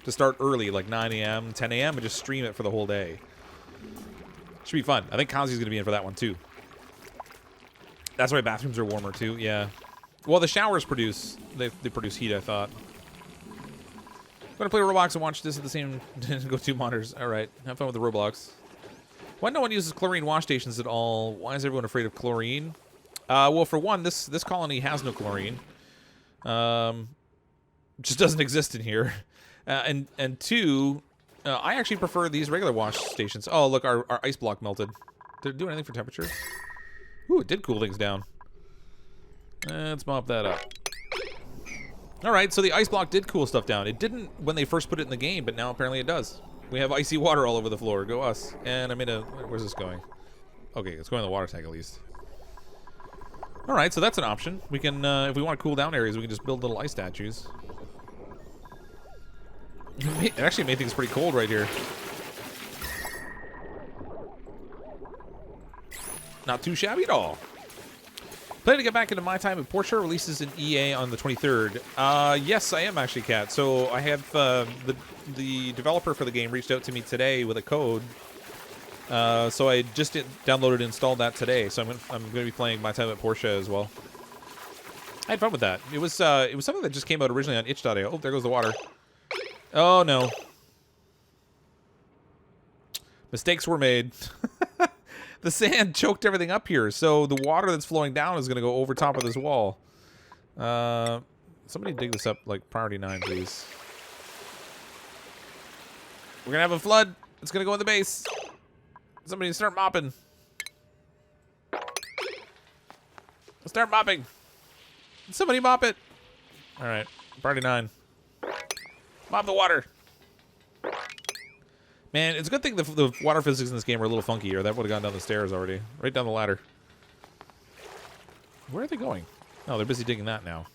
to start early, like 9 a.m., 10 a.m., and just stream it for the whole day. Should be fun. I think Kazi's going to be in for that one too. That's why bathrooms are warmer too, yeah. Well, the showers produce, they produce heat, I thought. I'm going to play Roblox and watch this at the same, go two monitors. All right, have fun with the Roblox. Why no one uses chlorine wash stations at all? Why is everyone afraid of chlorine? Well, for one, this colony has no chlorine. Just doesn't exist in here. And two, I actually prefer these regular wash stations. Oh, look, our ice block melted. Did it do anything for temperature? Ooh, it did cool things down. Let's mop that up. All right, so the ice block did cool stuff down. It didn't when they first put it in the game, but now apparently it does. We have icy water all over the floor. Go us. And I made a... Where's this going? Okay, it's going in the water tank at least. All right, so that's an option. We can, if we want to cool down areas, we can just build little ice statues. It actually made things pretty cold right here. Not too shabby at all. Planning to get back into my time at Porsche releases in EA on the 23rd. Yes, I am actually, Kat. So I have the developer for the game reached out to me today with a code. So I just downloaded and installed that today. So I'm going to be playing my time at Porsche as well. I had fun with that. It was something that just came out originally on itch.io. Oh, there goes the water. Oh no. Mistakes were made. The sand choked everything up here, so the water that's flowing down is going to go over top of this wall. Somebody dig this up, like, priority 9, please. We're going to have a flood. It's going to go in the base. Somebody start mopping. Start mopping. Somebody mop it. All right, priority 9. Mop the water. Man, it's a good thing the water physics in this game are a little funky, or that would have gone down the stairs already. Right down the ladder. Where are they going? Oh, they're busy digging that now.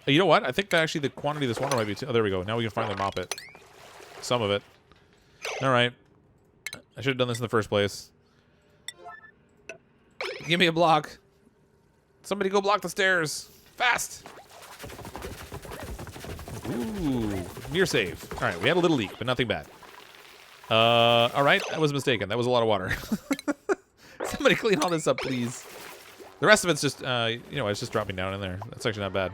You know what? I think that actually the quantity of this water might be... Oh, there we go. Now we can finally mop it. Some of it. All right. I should have done this in the first place. Give me a block. Somebody go block the stairs. Fast! Ooh, near save. All right, we had a little leak, but nothing bad. All right, I was mistaken. That was a lot of water. Somebody clean all this up, please. The rest of it's just, you know, it's just dropping down in there. That's actually not bad.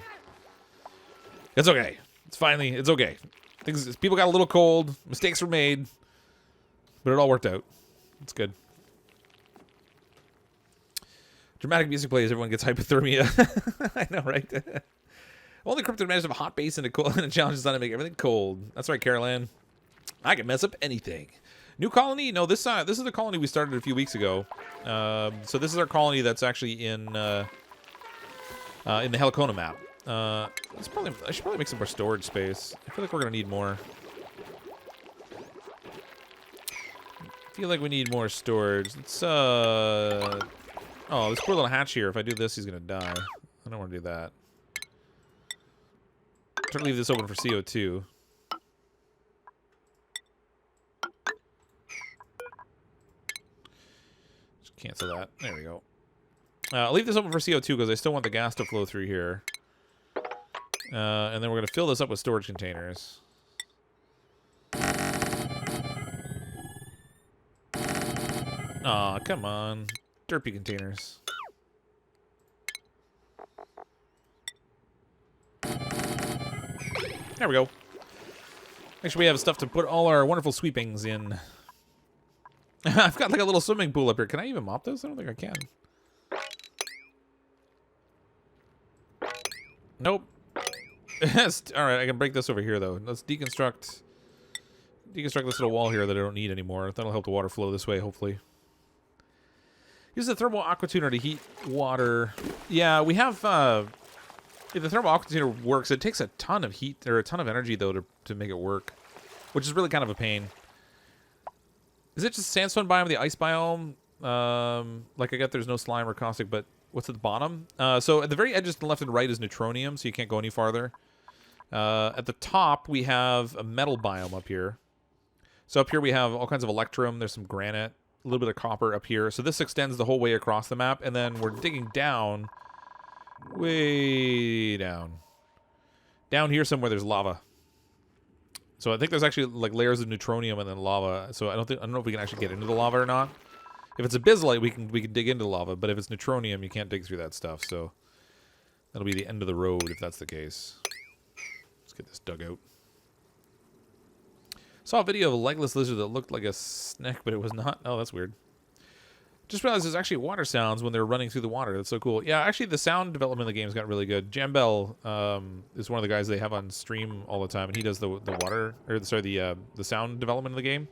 It's okay. It's okay. People got a little cold. Mistakes were made, but it all worked out. It's good. Dramatic music plays. Everyone gets hypothermia. I know, right? Only cryptid managed to have a hot base and a challenge is designed to make everything cold. That's right, Caroline. I can mess up anything. New colony? No, this is the colony we started a few weeks ago. So this is our colony that's actually in the Helicona Map. I should probably make some more storage space. I feel like we're gonna need more. I feel like we need more storage. Let's oh, this poor little hatch here. If I do this, he's gonna die. I don't want to do that. Try to leave this open for CO2. Just cancel that. There we go. I'll leave this open for CO2 because I still want the gas to flow through here. And then we're going to fill this up with storage containers. Aw, come on. Derpy containers. There we go. Make sure we have stuff to put all our wonderful sweepings in. I've got like a little swimming pool up here. Can I even mop this? I don't think I can. Nope. Alright, I can break this over here, though. Let's deconstruct this little wall here that I don't need anymore. That'll help the water flow this way, hopefully. Use the thermal aqua tuner to heat water. Yeah, we have... if the thermal aqua tuner works, it takes a ton of heat, or a ton of energy, though, to make it work. Which is really kind of a pain. Is it just sandstone biome, the ice biome? Like, I get there's no slime or caustic, but what's at the bottom? So at the very edges to the left and right is neutronium, so you can't go any farther. At the top, we have a metal biome up here. So up here we have all kinds of electrum. There's some granite, a little bit of copper up here. So this extends the whole way across the map, and then we're digging down, way down. Down here somewhere there's lava. So I think there's actually like layers of neutronium and then lava. So I don't know if we can actually get into the lava or not. If it's abyssite, we can dig into the lava, but if it's neutronium, you can't dig through that stuff. So that'll be the end of the road if that's the case. Let's get this dug out. Saw a video of a legless lizard that looked like a snake, but it was not. Oh, that's weird. Just realized there's actually water sounds when they're running through the water. That's so cool. Yeah, actually, the sound development of the game's got really good. Jambel is one of the guys they have on stream all the time, and he does the water, or sorry, the sound development of the game,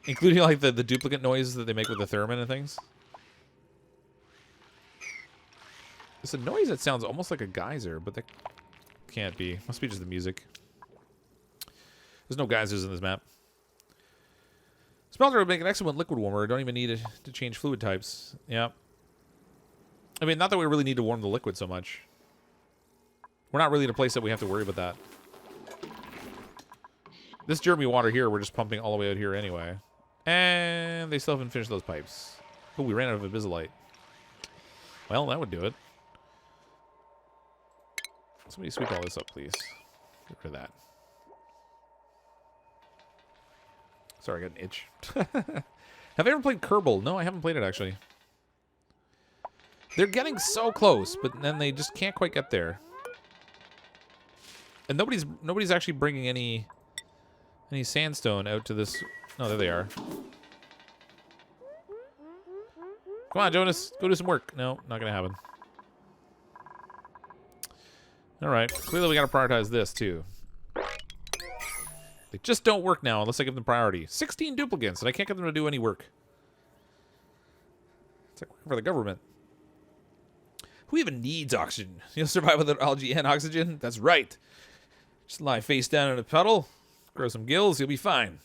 including like the duplicate noises that they make with the theremin and things. It's a noise that sounds almost like a geyser, but that can't be. Must be just the music. There's no geysers in this map. Smelter would make an excellent liquid warmer. Don't even need to change fluid types. Yeah. I mean, not that we really need to warm the liquid so much. We're not really in a place that we have to worry about that. This Jeremy water here, we're just pumping all the way out here anyway. And they still haven't finished those pipes. Oh, we ran out of Abyssallite. Well, that would do it. Somebody sweep all this up, please. Get rid of that. Sorry, I got an itch. Have I ever played Kerbal? No, I haven't played it, actually. They're getting so close, but then they just can't quite get there. And nobody's actually bringing any sandstone out to this. Oh, there they are. Come on, Jonas. Go do some work. No, not going to happen. All right. Clearly, we got to prioritize this, too. They just don't work now unless I give them priority. 16 duplicates, and I can't get them to do any work. It's like working for the government. Who even needs oxygen? You'll survive without algae and oxygen? That's right. Just lie face down in a puddle, grow some gills, you'll be fine.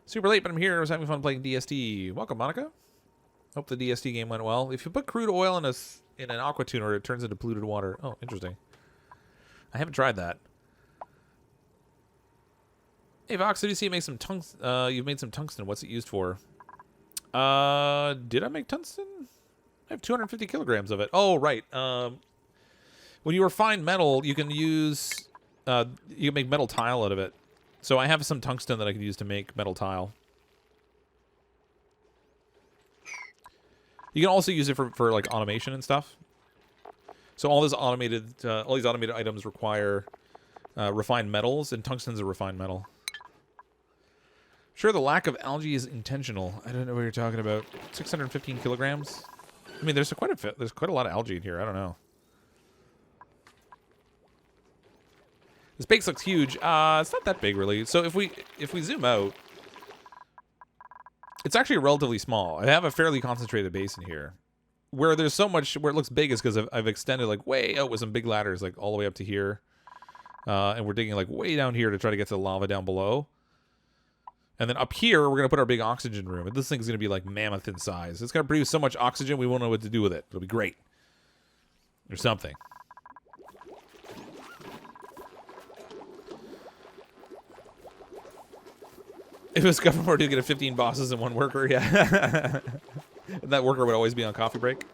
Super late, but I'm here. I was having fun playing DST. Welcome, Monica. Hope the DST game went well. If you put crude oil in an aqua tuner, it turns into polluted water. Oh, interesting. I haven't tried that. Hey, Vox, did you see you make some tungsten? You've made some tungsten. What's it used for? Did I make tungsten? I have 250 kilograms of it. Oh, right. When you refine metal, you can use... you can make metal tile out of it. So I have some tungsten that I can use to make metal tile. You can also use it for like automation and stuff. So all these automated items require refined metals, and tungsten's a refined metal. Sure, the lack of algae is intentional. I don't know what you're talking about. 615 kilograms. I mean, there's quite a lot of algae in here. I don't know. This base looks huge. It's not that big, really. So if we zoom out, it's actually relatively small. I have a fairly concentrated base in here. Where there's so much, where it looks big is because I've extended like way out with some big ladders, like all the way up to here. And we're digging like way down here to try to get to the lava down below. And then up here, we're going to put our big oxygen room. And this thing's going to be like mammoth in size. It's going to produce so much oxygen, we won't know what to do with it. It'll be great. Or something. If it was government, to get 15 bosses and one worker, yeah. And that worker would always be on coffee break.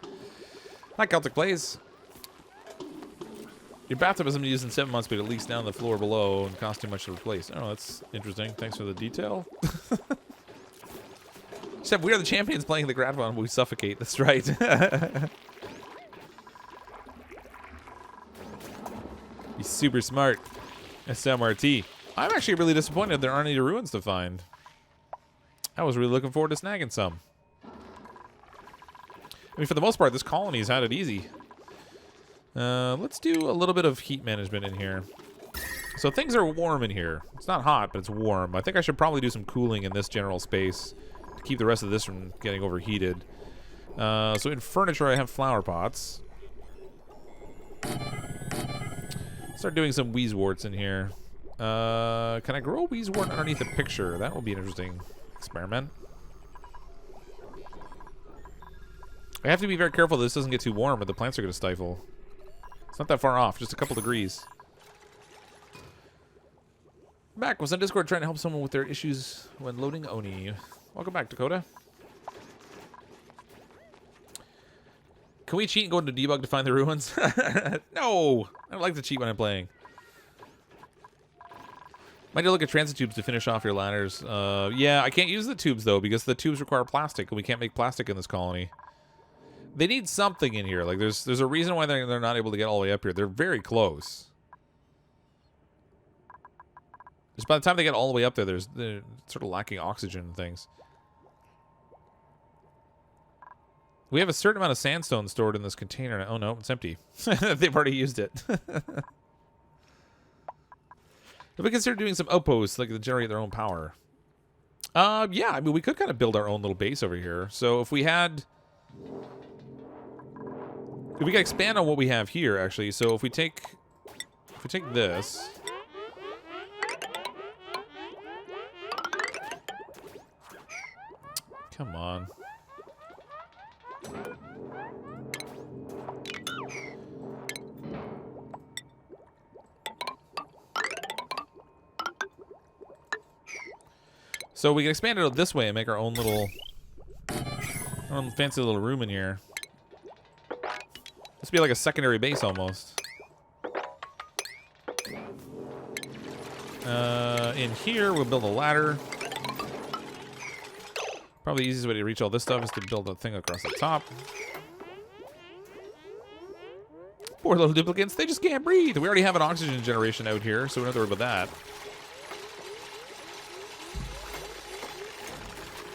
Hi, Celtic Plays. Your bathtub hasn't been used in 7 months, but it leaks down the floor below and costs too much to replace. Oh, that's interesting. Thanks for the detail. Except we are the champions playing the grad one. We suffocate. That's right. He's super smart. SMRT. I'm actually really disappointed there aren't any ruins to find. I was really looking forward to snagging some. I mean, for the most part, this colony's had it easy. Let's do a little bit of heat management in here. So things are warm in here. It's not hot, but it's warm. I think I should probably do some cooling in this general space to keep the rest of this from getting overheated. So in furniture, I have flower pots. Start doing some wheezeworts in here. Can I grow a wheezewort underneath a picture? That will be an interesting experiment. I have to be very careful that this doesn't get too warm or the plants are going to stifle. It's not that far off, just a couple degrees. Back, was on Discord trying to help someone with their issues when loading Oni. Welcome back, Dakota. Can we cheat and go into debug to find the ruins? No! I don't like to cheat when I'm playing. Might need to look at transit tubes to finish off your ladders. Yeah, I can't use the tubes, though, because the tubes require plastic, and we can't make plastic in this colony. They need something in here. Like, there's a reason why they're not able to get all the way up here. They're very close. Just by the time they get all the way up there, they're sort of lacking oxygen and things. We have a certain amount of sandstone stored in this container. Oh, no, it's empty. They've already used it. If we consider doing some outposts, like to generate their own power. Yeah, I mean, we could kind of build our own little base over here. So if we had... If we can expand on what we have here, actually. So if we take this... Come on. So we can expand it out this way and make our own little, fancy little room in here. This would be like a secondary base almost. In here, we'll build a ladder. Probably the easiest way to reach all this stuff is to build a thing across the top. Poor little duplicates, they just can't breathe. We already have an oxygen generation out here, so we don't have to worry about that.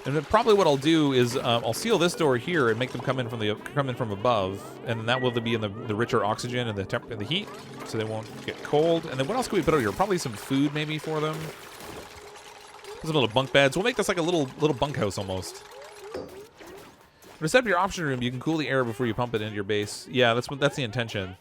And then probably what I'll do is I'll seal this door here and make them come in from above, and then that will be in the richer oxygen and the heat, so they won't get cold. And then what else can we put out here? Probably some food maybe for them. Put some little bunk beds. We'll make this like a little bunkhouse almost. To set up your option room, you can cool the air before you pump it into your base. Yeah, that's the intention.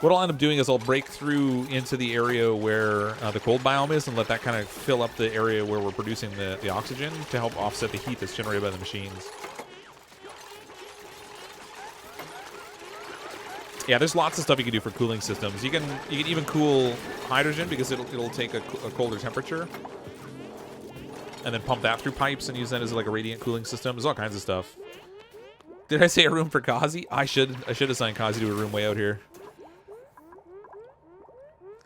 What I'll end up doing is I'll break through into the area where the cold biome is and let that kind of fill up the area where we're producing the oxygen to help offset the heat that's generated by the machines. Yeah, there's lots of stuff you can do for cooling systems. You can even cool hydrogen because it'll take a colder temperature and then pump that through pipes and use that as like a radiant cooling system. There's all kinds of stuff. Did I say a room for Kazi? I should assign Kazi to a room way out here.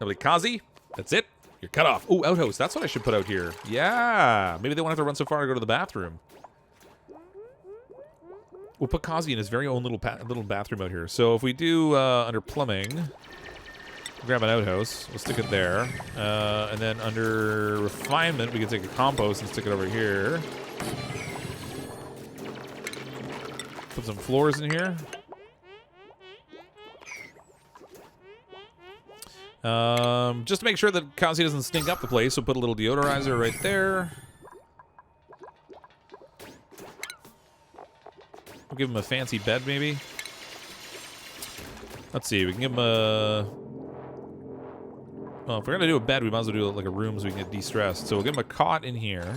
Like, Kazi, that's it. You're cut off. Oh, outhouse. That's what I should put out here. Yeah. Maybe they won't have to run so far to go to the bathroom. We'll put Kazi in his very own little bathroom out here. So if we do under plumbing, grab an outhouse. We'll stick it there. And then under refinement, we can take a compost and stick it over here. Put some floors in here. Just to make sure that Kazi doesn't stink up the place, so put a little deodorizer right there. We'll give him a fancy bed, maybe. Let's see, we can give him a... Well, if we're going to do a bed, we might as well do like a room so we can get de-stressed. So we'll give him a cot in here.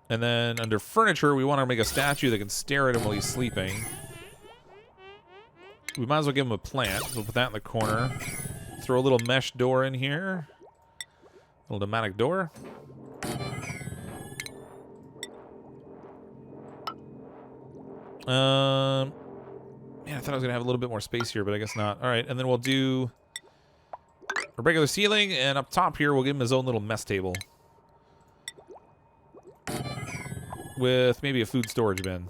And then under furniture, we want to make a statue that can stare at him while he's sleeping. We might as well give him a plant. So we'll put that in the corner. Throw a little mesh door in here. A little pneumatic door. Man, I thought I was going to have a little bit more space here, but I guess not. All right, and then we'll do a regular ceiling, and up top here, we'll give him his own little mess table. With maybe a food storage bin.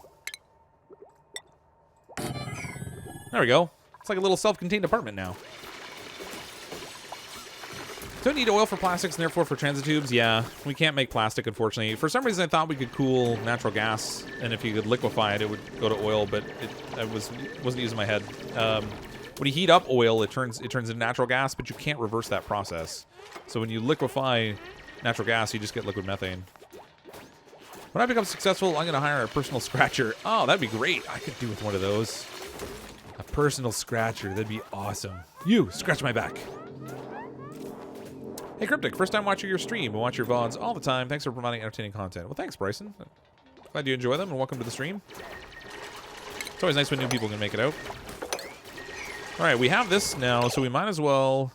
There we go. It's like a little self-contained apartment now. Don't need oil for plastics and therefore for transit tubes. Yeah, we can't make plastic, unfortunately. For some reason, I thought we could cool natural gas, and if you could liquefy it, it would go to oil. But I wasn't using my head. When you heat up oil, it turns into natural gas, but you can't reverse that process. So when you liquefy natural gas, you just get liquid methane. When I become successful, I'm going to hire a personal scratcher. Oh, that'd be great. I could do with one of those. A personal scratcher. That'd be awesome. You, scratch my back. Hey, Cryptic, first time watching your stream. I watch your VODs all the time. Thanks for providing entertaining content. Well, thanks, Bryson. Glad you enjoy them, and welcome to the stream. It's always nice when new people can make it out. All right, we have this now, so we might as well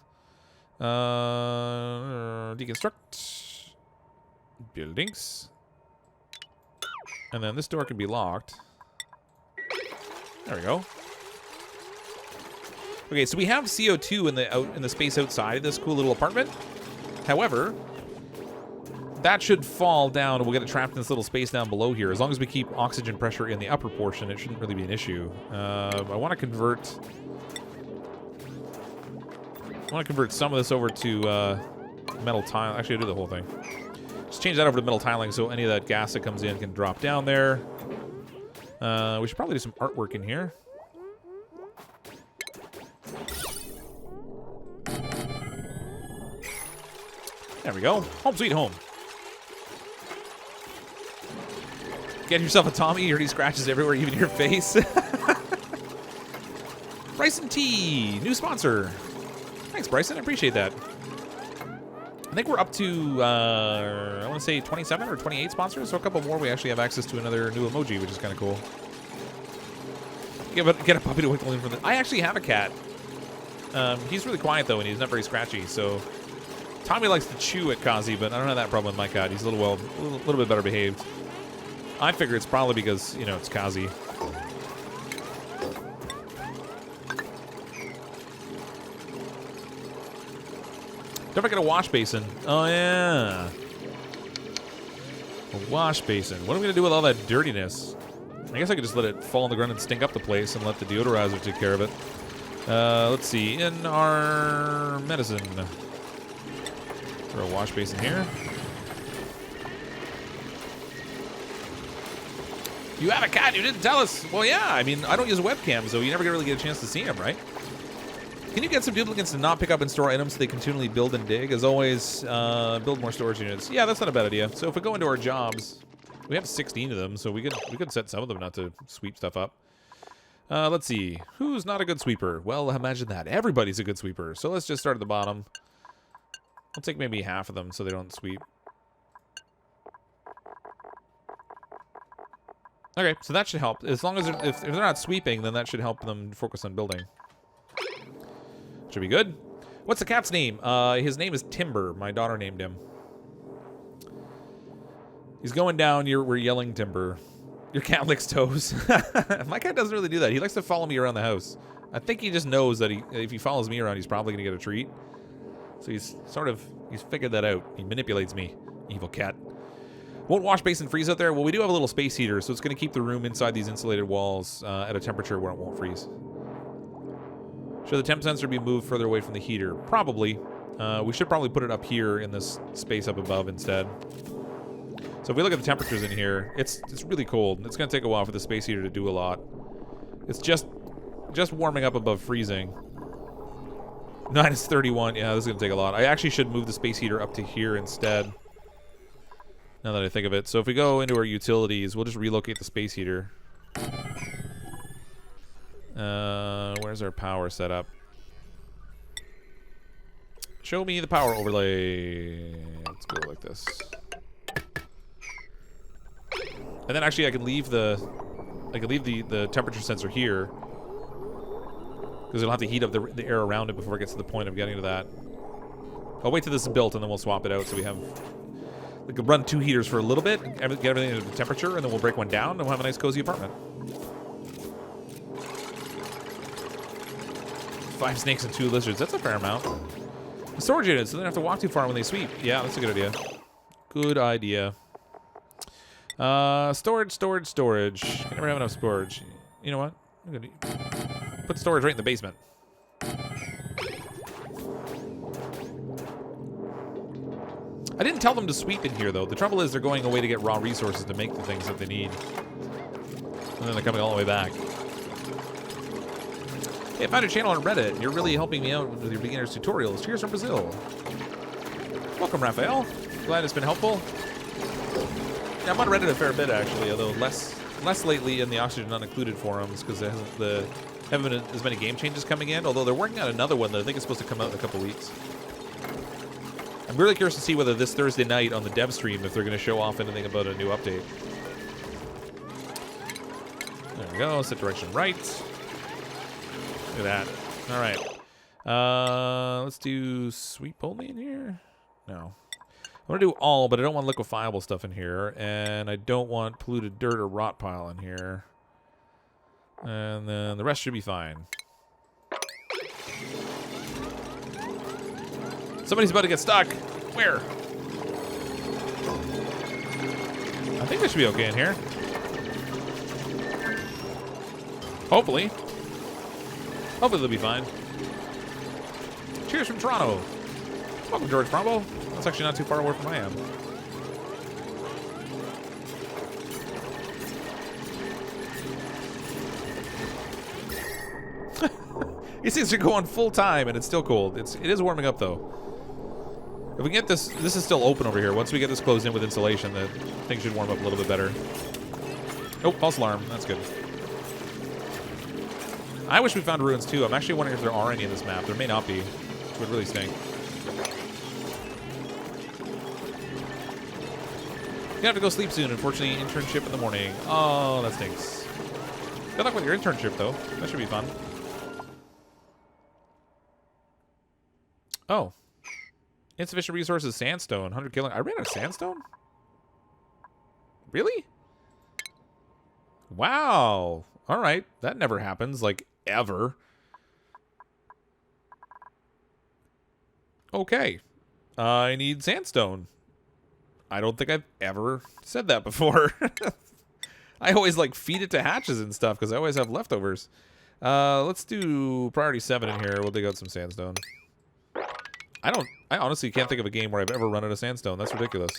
deconstruct buildings. And then this door can be locked. There we go. Okay, so we have CO2 in the space outside this cool little apartment. However, that should fall down and we'll get it trapped in this little space down below here. As long as we keep oxygen pressure in the upper portion, it shouldn't really be an issue. I want to convert some of this over to metal tile. Actually, I'll do the whole thing. Just change that over to metal tiling so any of that gas that comes in can drop down there. We should probably do some artwork in here. There we go. Home sweet home. Get yourself a Tommy. You already scratches everywhere, even your face. Bryson T, new sponsor. Thanks, Bryson. I appreciate that. think we're up to, I want to say 27 or 28 sponsors. So a couple more, we actually have access to another new emoji, which is kind of cool. Get a puppy to wickle in for the... I actually have a cat. He's really quiet, though, and he's not very scratchy. So Tommy likes to chew at Kazi, but I don't have that problem with my cat. He's a little bit better behaved. I figure it's probably because, you know, it's Kazi. Don't forget a wash basin. Oh, yeah. A wash basin. What am I going to do with all that dirtiness? I guess I could just let it fall on the ground and stink up the place and let the deodorizer take care of it. Let's see. In our medicine. Throw a wash basin here. You have a cat, you didn't tell us. Well, yeah, I mean, I don't use a webcam, so you never really get a chance to see him, right? Can you get some duplicates to not pick up and store items so they continually build and dig? As always, build more storage units. Yeah, that's not a bad idea. So if we go into our jobs, we have 16 of them, so we could set some of them not to sweep stuff up. Let's see. Who's not a good sweeper? Well, imagine that. Everybody's a good sweeper. So let's just start at the bottom. I'll take maybe half of them so they don't sweep. Okay, so that should help. As long as if they're not sweeping, then that should help them focus on building. Should be good. What's the cat's name? His name is Timber. My daughter named him. He's going down. We're yelling Timber. Your cat licks toes. My cat doesn't really do that. He likes to follow me around the house. I think he just knows that if he follows me around, he's probably going to get a treat. So he's figured that out. He manipulates me. Evil cat. Won't wash basin freeze out there? Well, we do have a little space heater, so it's going to keep the room inside these insulated walls at a temperature where it won't freeze. Should the temp sensor be moved further away from the heater? Probably. We should probably put it up here in this space up above instead. So if we look at the temperatures in here, it's really cold. It's going to take a while for the space heater to do a lot. It's just warming up above freezing. -31. Yeah, this is going to take a lot. I actually should move the space heater up to here instead. Now that I think of it. So if we go into our utilities, we'll just relocate the space heater. Where's our power setup? Show me the power overlay. Let's go like this. And then actually I can leave the temperature sensor here, because it'll have to heat up the air around it before it gets to the point of getting to that. I'll wait till this is built and then we'll swap it out so we can run 2 heaters for a little bit, get everything to the temperature, and then we'll break one down and we'll have a nice cozy apartment. 5 snakes and 2 lizards. That's a fair amount. The storage units, so they don't have to walk too far when they sweep. Yeah, that's a good idea. Good idea. Storage. Can never have enough storage. You know what? I'm gonna put storage right in the basement. I didn't tell them to sweep in here, though. The trouble is they're going away to get raw resources to make the things that they need. And then they're coming all the way back. Hey, I found your channel on Reddit. You're really helping me out with your beginner's tutorials. Cheers from Brazil. Welcome, Raphael. Glad it's been helpful. Yeah, I'm on Reddit a fair bit, actually, although less lately in the Oxygen Not Included forums, because there haven't been as many game changes coming in, although they're working on another one that I think is supposed to come out in a couple weeks. I'm really curious to see whether this Thursday night on the dev stream, if they're going to show off anything about a new update. There we go. Set direction right. Look at that. All right. Let's do sweep only in here. No. I want to do all, but I don't want liquefiable stuff in here, and I don't want polluted dirt or rot pile in here. And then the rest should be fine. Somebody's about to get stuck. Where? I think they should be okay in here. Hopefully. Hopefully they'll be fine. Cheers from Toronto. Welcome, George Frombo. That's actually not too far away from where I am. These things are going full time and it's still cold. It is warming up though. If we get this is still open over here. Once we get this closed in with insulation, the thing should warm up a little bit better. Oh, false alarm. That's good. I wish we found ruins too. I'm actually wondering if there are any in this map. There may not be. It would really stink. Gonna have to go sleep soon. Unfortunately, internship in the morning. Oh, that stinks. Good luck with your internship, though. That should be fun. Oh. Insufficient resources, sandstone. 100 killing. I ran out of sandstone? Really? Wow. All right. That never happens, like, ever. Okay. I need sandstone. I don't think I've ever said that before. I always, like, feed it to hatches and stuff because I always have leftovers. Let's do priority 7 in here. We'll dig out some sandstone. I honestly can't think of a game where I've ever run out of sandstone. That's ridiculous.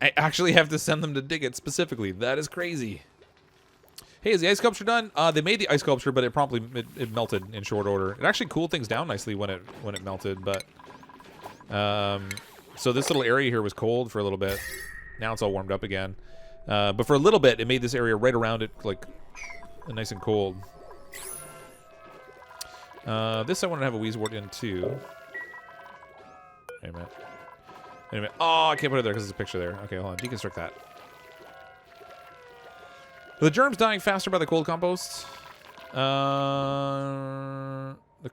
I actually have to send them to dig it specifically. That is crazy. Hey, is the ice sculpture done? They made the ice sculpture, but it melted in short order. It actually cooled things down nicely when it melted, but so this little area here was cold for a little bit. Now it's all warmed up again. But for a little bit, it made this area right around it like nice and cold. This I want to have a Weezewort in too. Wait a minute. Wait a minute. Oh, I can't put it there because there's a picture there. Okay, hold on. Deconstruct that. Are the germs dying faster by the cold compost? The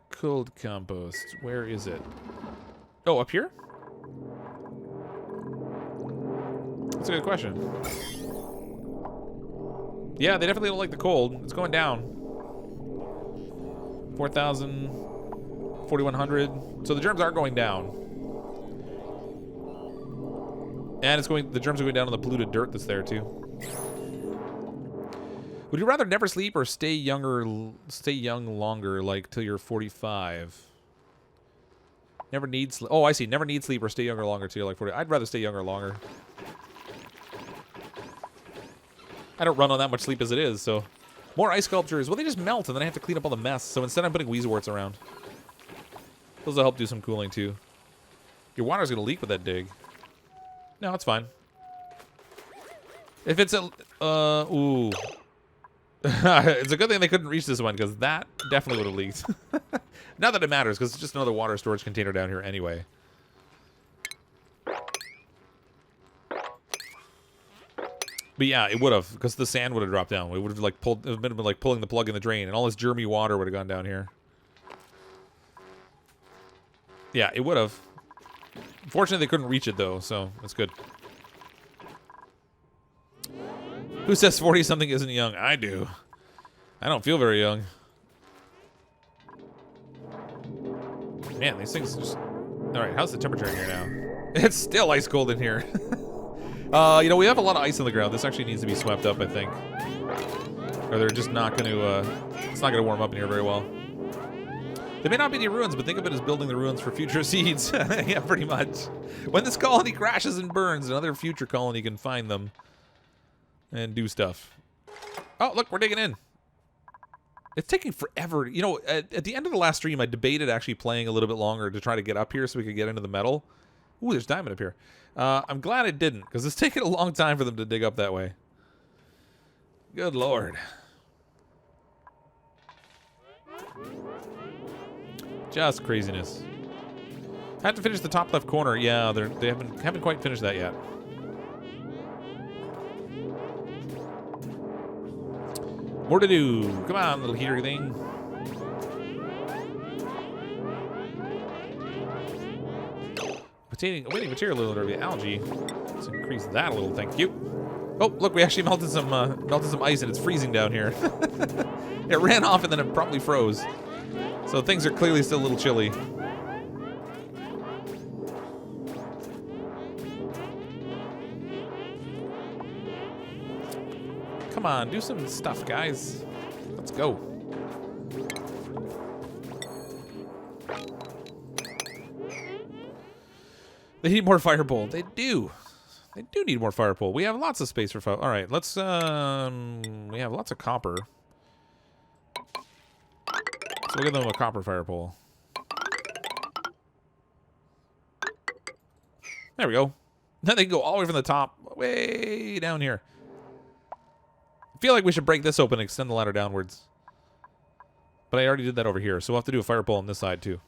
cold compost. Where is it? Oh, up here? That's a good question. Yeah, they definitely don't like the cold. It's going down. 4,000, 4,100. So the germs are going down. And the germs are going down on the polluted dirt that's there too. Would you rather never sleep or stay young longer, like till you're 45? Never need sleep. Oh, I see. Never need sleep or stay younger longer till you're like 40. I'd rather stay younger longer. I don't run on that much sleep as it is, so. More ice sculptures. Well, they just melt, and then I have to clean up all the mess. So instead, I'm putting Weezeworts around. Those will help do some cooling, too. Your water's going to leak with that dig. No, it's fine. If it's a... ooh. It's a good thing they couldn't reach this one, because that definitely would have leaked. Not that it matters, because it's just another water storage container down here anyway. But yeah, it would have, because the sand would have dropped down. We would have like pulled, it would have been like pulling the plug in the drain, and all this germy water would have gone down here. Yeah, it would have. Fortunately, they couldn't reach it though, so that's good. Who says 40-something isn't young? I do. I don't feel very young. Man, these things just... Alright, how's the temperature in here now? It's still ice cold in here. You know, we have a lot of ice on the ground. This actually needs to be swept up, I think. Or they're just not going to... it's not going to warm up in here very well. There may not be any ruins, but think of it as building the ruins for future seeds. Yeah, pretty much. When this colony crashes and burns, another future colony can find them and do stuff. Oh, look, we're digging in. It's taking forever. You know, at the end of the last stream, I debated actually playing a little bit longer to try to get up here so we could get into the metal. Ooh, there's diamond up here. I'm glad it didn't, because it's taken a long time for them to dig up that way. Good lord. Just craziness. Had to finish the top left corner. Yeah, they haven't quite finished that yet. More to do. Come on, little heater thing. Waiting material loader of the algae. Let's increase that a little, thank you. Oh, look, we actually melted some ice and it's freezing down here. It ran off and then it probably froze. So things are clearly still a little chilly. Come on, do some stuff, guys. Let's go. They need more fire pole. They do. They do need more fire pole. We have lots of space for fire. All right, let's. We have lots of copper. So we'll give them a copper fire pole. There we go. Then they can go all the way from the top, way down here. I feel like we should break this open and extend the ladder downwards. But I already did that over here, so we'll have to do a fire pole on this side too.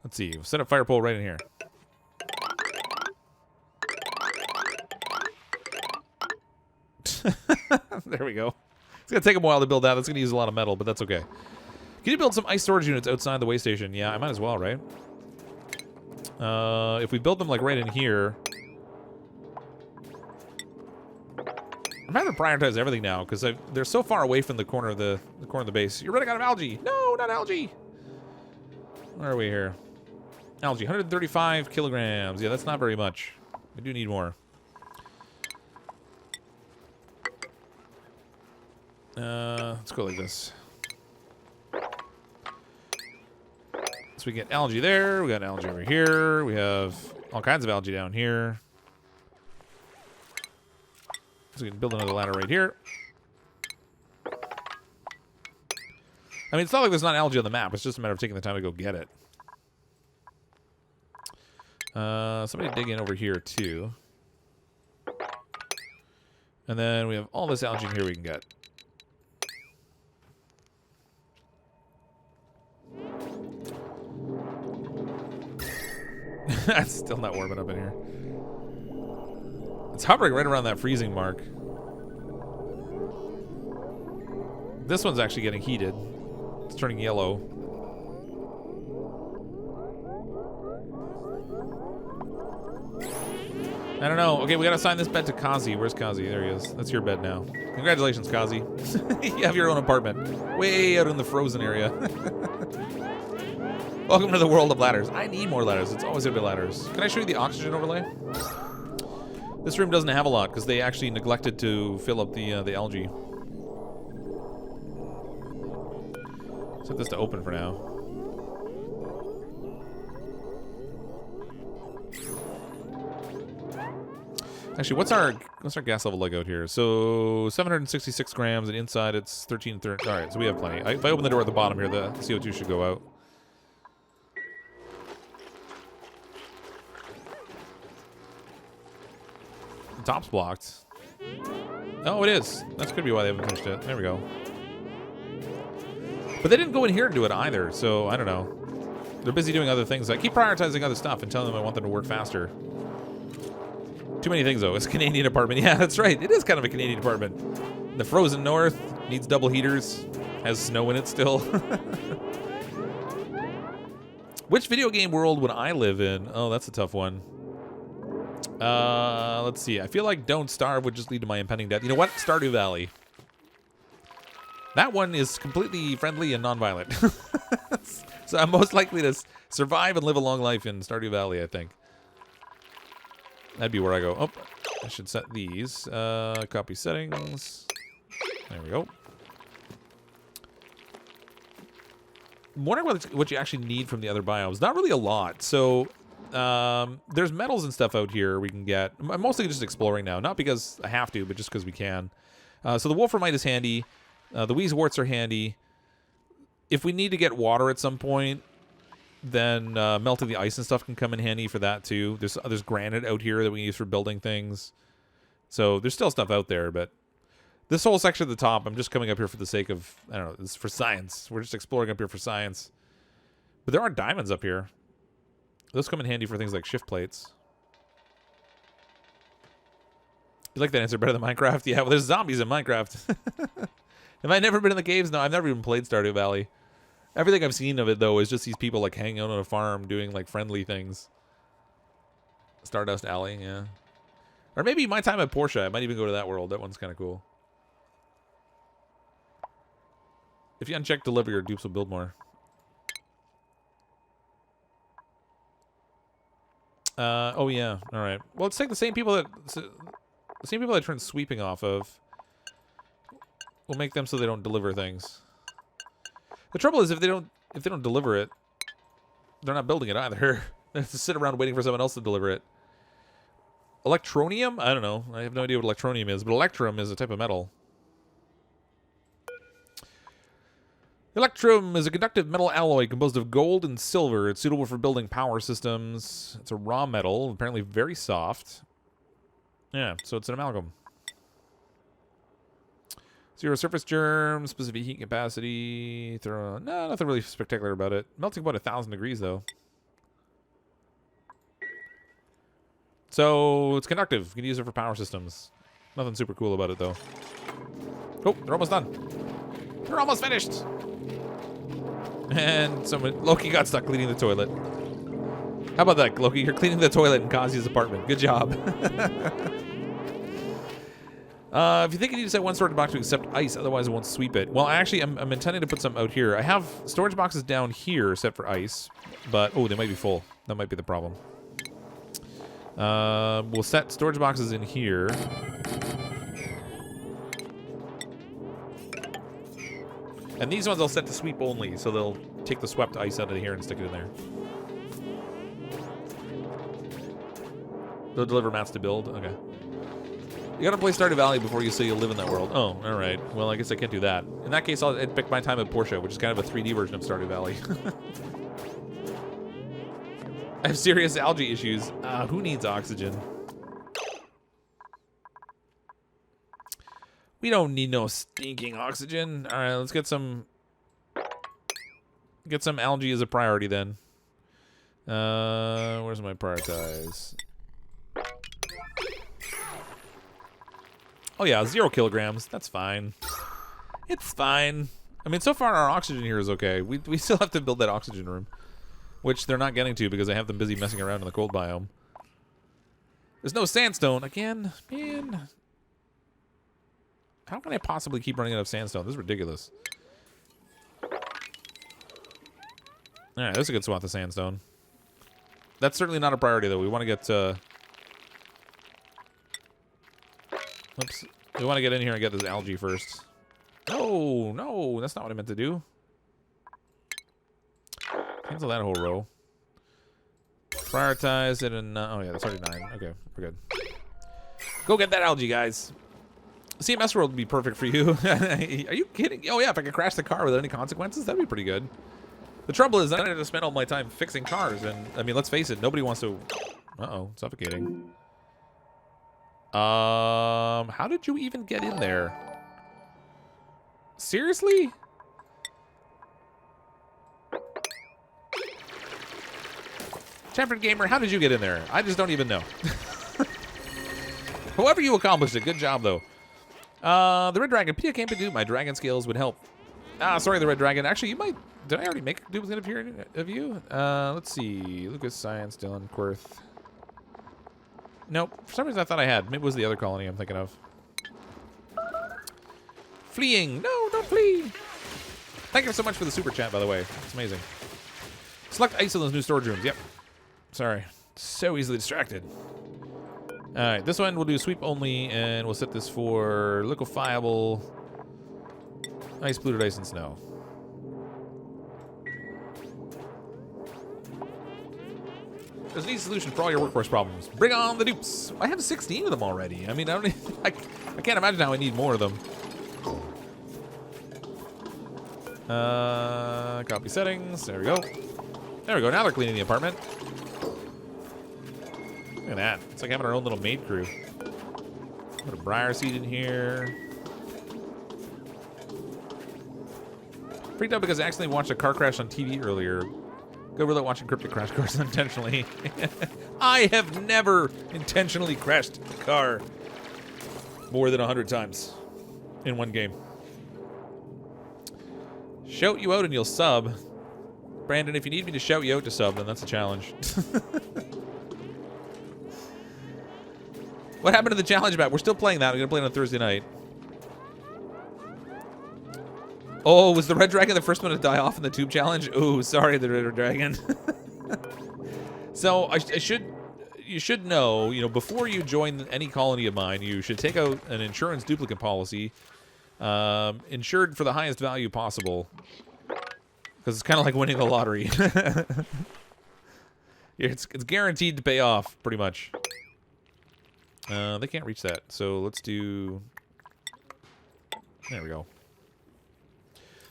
Let's see. We'll set up fire pole right in here. There we go. It's going to take them a while to build that. That's going to use a lot of metal, but that's okay. Can you build some ice storage units outside the way station? Yeah, I might as well, right? If we build them, like, right in here... I'm having to prioritize everything now, because they're so far away from the corner of the base. You're running out of algae! No, not algae! Where are we here? Algae, 135 kilograms. Yeah, that's not very much. We do need more. Let's go like this. So we get algae there. We got algae over here. We have all kinds of algae down here. So we can build another ladder right here. I mean, it's not like there's not algae on the map. It's just a matter of taking the time to go get it. Somebody dig in over here, too. And then we have all this algae in here we can get. It's still not warming up in here. It's hovering right around that freezing mark. This one's actually getting heated. It's turning yellow. I don't know. Okay, we gotta assign this bed to Kazi. Where's Kazi? There he is. That's your bed now. Congratulations, Kazi. You have your own apartment. Way out in the frozen area. Welcome to the world of ladders. I need more ladders. It's always gonna be ladders. Can I show you the oxygen overlay? This room doesn't have a lot because they actually neglected to fill up the algae. Set this to open for now. Actually, what's our gas level like out here? So 766 grams, and inside it's 1330. All right, so we have plenty. If I open the door at the bottom here, the CO2 should go out. The top's blocked. Oh, it is. That's could be why they haven't finished it. There we go. But they didn't go in here and do it either, so I don't know. They're busy doing other things. I keep prioritizing other stuff and telling them I want them to work faster. Too many things, though. It's a Canadian apartment. Yeah, that's right. It is kind of a Canadian apartment. The frozen north needs double heaters. Has snow in it still. Which video game world would I live in? Oh, that's a tough one. Let's see. I feel like Don't Starve would just lead to my impending death. You know what? Stardew Valley. That one is completely friendly and non-violent. So I'm most likely to survive and live a long life in Stardew Valley, I think. That'd be where I go. Oh, I should set these. Copy settings. There we go. I'm wondering what you actually need from the other biomes. Not really a lot. So there's metals and stuff out here we can get. I'm mostly just exploring now. Not because I have to, but just because we can. So the wolframite is handy. The wheezeworts are handy. If we need to get water at some point, then melting the ice and stuff can come in handy for that too. There's granite out here that we can use for building things. So there's still stuff out there, but this whole section at the top, I'm just coming up here for the sake of, I don't know, it's for science. We're just exploring up here for science. But there are diamonds up here. Those come in handy for things like shift plates. You like that answer better than Minecraft? Yeah, well, there's zombies in Minecraft. Have I never been in the caves? No, I've never even played Stardew Valley. Everything I've seen of it, though, is just these people, like, hanging out on a farm doing, like, friendly things. Stardust Alley, yeah. Or maybe my time at Porsche. I might even go to that world. That one's kind of cool. If you uncheck deliver, your dupes will build more. Oh, yeah. All right. Well, let's take the same people that turned sweeping off of. We'll make them so they don't deliver things. The trouble is if they don't deliver it, they're not building it either. They have to sit around waiting for someone else to deliver it. Electronium? I don't know. I have no idea what electronium is, but electrum is a type of metal. Electrum is a conductive metal alloy composed of gold and silver. It's suitable for building power systems. It's a raw metal, apparently very soft. Yeah, so it's an amalgam. Zero surface germs, specific heat capacity. No, nothing really spectacular about it. Melting about 1,000 degrees, though. So it's conductive. You can use it for power systems. Nothing super cool about it, though. Oh, they're almost done. They're almost finished. And Loki got stuck cleaning the toilet. How about that, Loki? You're cleaning the toilet in Kazi's apartment. Good job. If you think you need to set one storage box to accept ice, otherwise it won't sweep it. Well, actually, I'm intending to put some out here. I have storage boxes down here set for ice, but oh, they might be full. That might be the problem. We'll set storage boxes in here. And these ones I'll set to sweep only, so they'll take the swept ice out of here and stick it in there. They'll deliver mats to build? Okay. You gotta play Stardew Valley before you say you'll live in that world. Oh, alright. Well, I guess I can't do that. In that case, I'd pick my time at Porsche, which is kind of a 3D version of Stardew Valley. I have serious algae issues. Who needs oxygen? We don't need no stinking oxygen. All right, let's get some algae as a priority then. Where's my prioritize? Oh yeah, 0 kilograms. That's fine. It's fine. I mean, so far our oxygen here is okay. We still have to build that oxygen room, which they're not getting to because I have them busy messing around in the cold biome. There's no sandstone again, man. How can I possibly keep running out of sandstone? This is ridiculous. Alright, that's a good swath of sandstone. That's certainly not a priority, though. We want to get... Oops. We want to get in here and get this algae first. No, no, that's not what I meant to do. Cancel that whole row. Prioritize it and... oh, yeah, that's already 9. Okay, we're good. Go get that algae, guys. CMS world would be perfect for you. Are you kidding? Oh yeah, if I could crash the car without any consequences, that'd be pretty good. The trouble is, I don't have to spend all my time fixing cars, and I mean, let's face it, nobody wants to. Suffocating. How did you even get in there? Seriously? Champion Gamer, how did you get in there? I just don't even know. However you accomplished it, good job though. The Red Dragon. Pia came to do my dragon skills would help. Sorry, the Red Dragon. Actually, you might... Did I already make a duplicate of you? Let's see. Lucas, Science, Dylan, Quirth. Nope. For some reason, I thought I had. Maybe it was the other colony I'm thinking of. Fleeing. No, don't flee. Thank you so much for the super chat, by the way. It's amazing. Select ice in those new storage rooms. Yep. Sorry. So easily distracted. Alright, this one we'll do sweep only, and we'll set this for liquefiable, ice, polluted ice, and snow. There's an easy solution for all your workforce problems. Bring on the dupes. I have 16 of them already. I mean, I can't imagine how I need more of them. Copy settings. There we go. There we go. Now they're cleaning the apartment. Look at that. It's like having our own little maid crew. Put a briar seed in here. Freaked out because I accidentally watched a car crash on TV earlier. Go really watching Cryptic Crash Course unintentionally. I have never intentionally crashed a car more than 100 times in one game. Shout you out and you'll sub. Brandon, if you need me to shout you out to sub, then that's a challenge. What happened to the challenge map? We're still playing that. We're going to play it on Thursday night. Oh, was the Red Dragon the first one to die off in the tube challenge? Ooh, sorry, the Red Dragon. So you should know, before you join any colony of mine, you should take out an insurance duplicate policy, insured for the highest value possible, because it's kind of like winning the lottery. It's guaranteed to pay off, pretty much. They can't reach that, so let's do... There we go.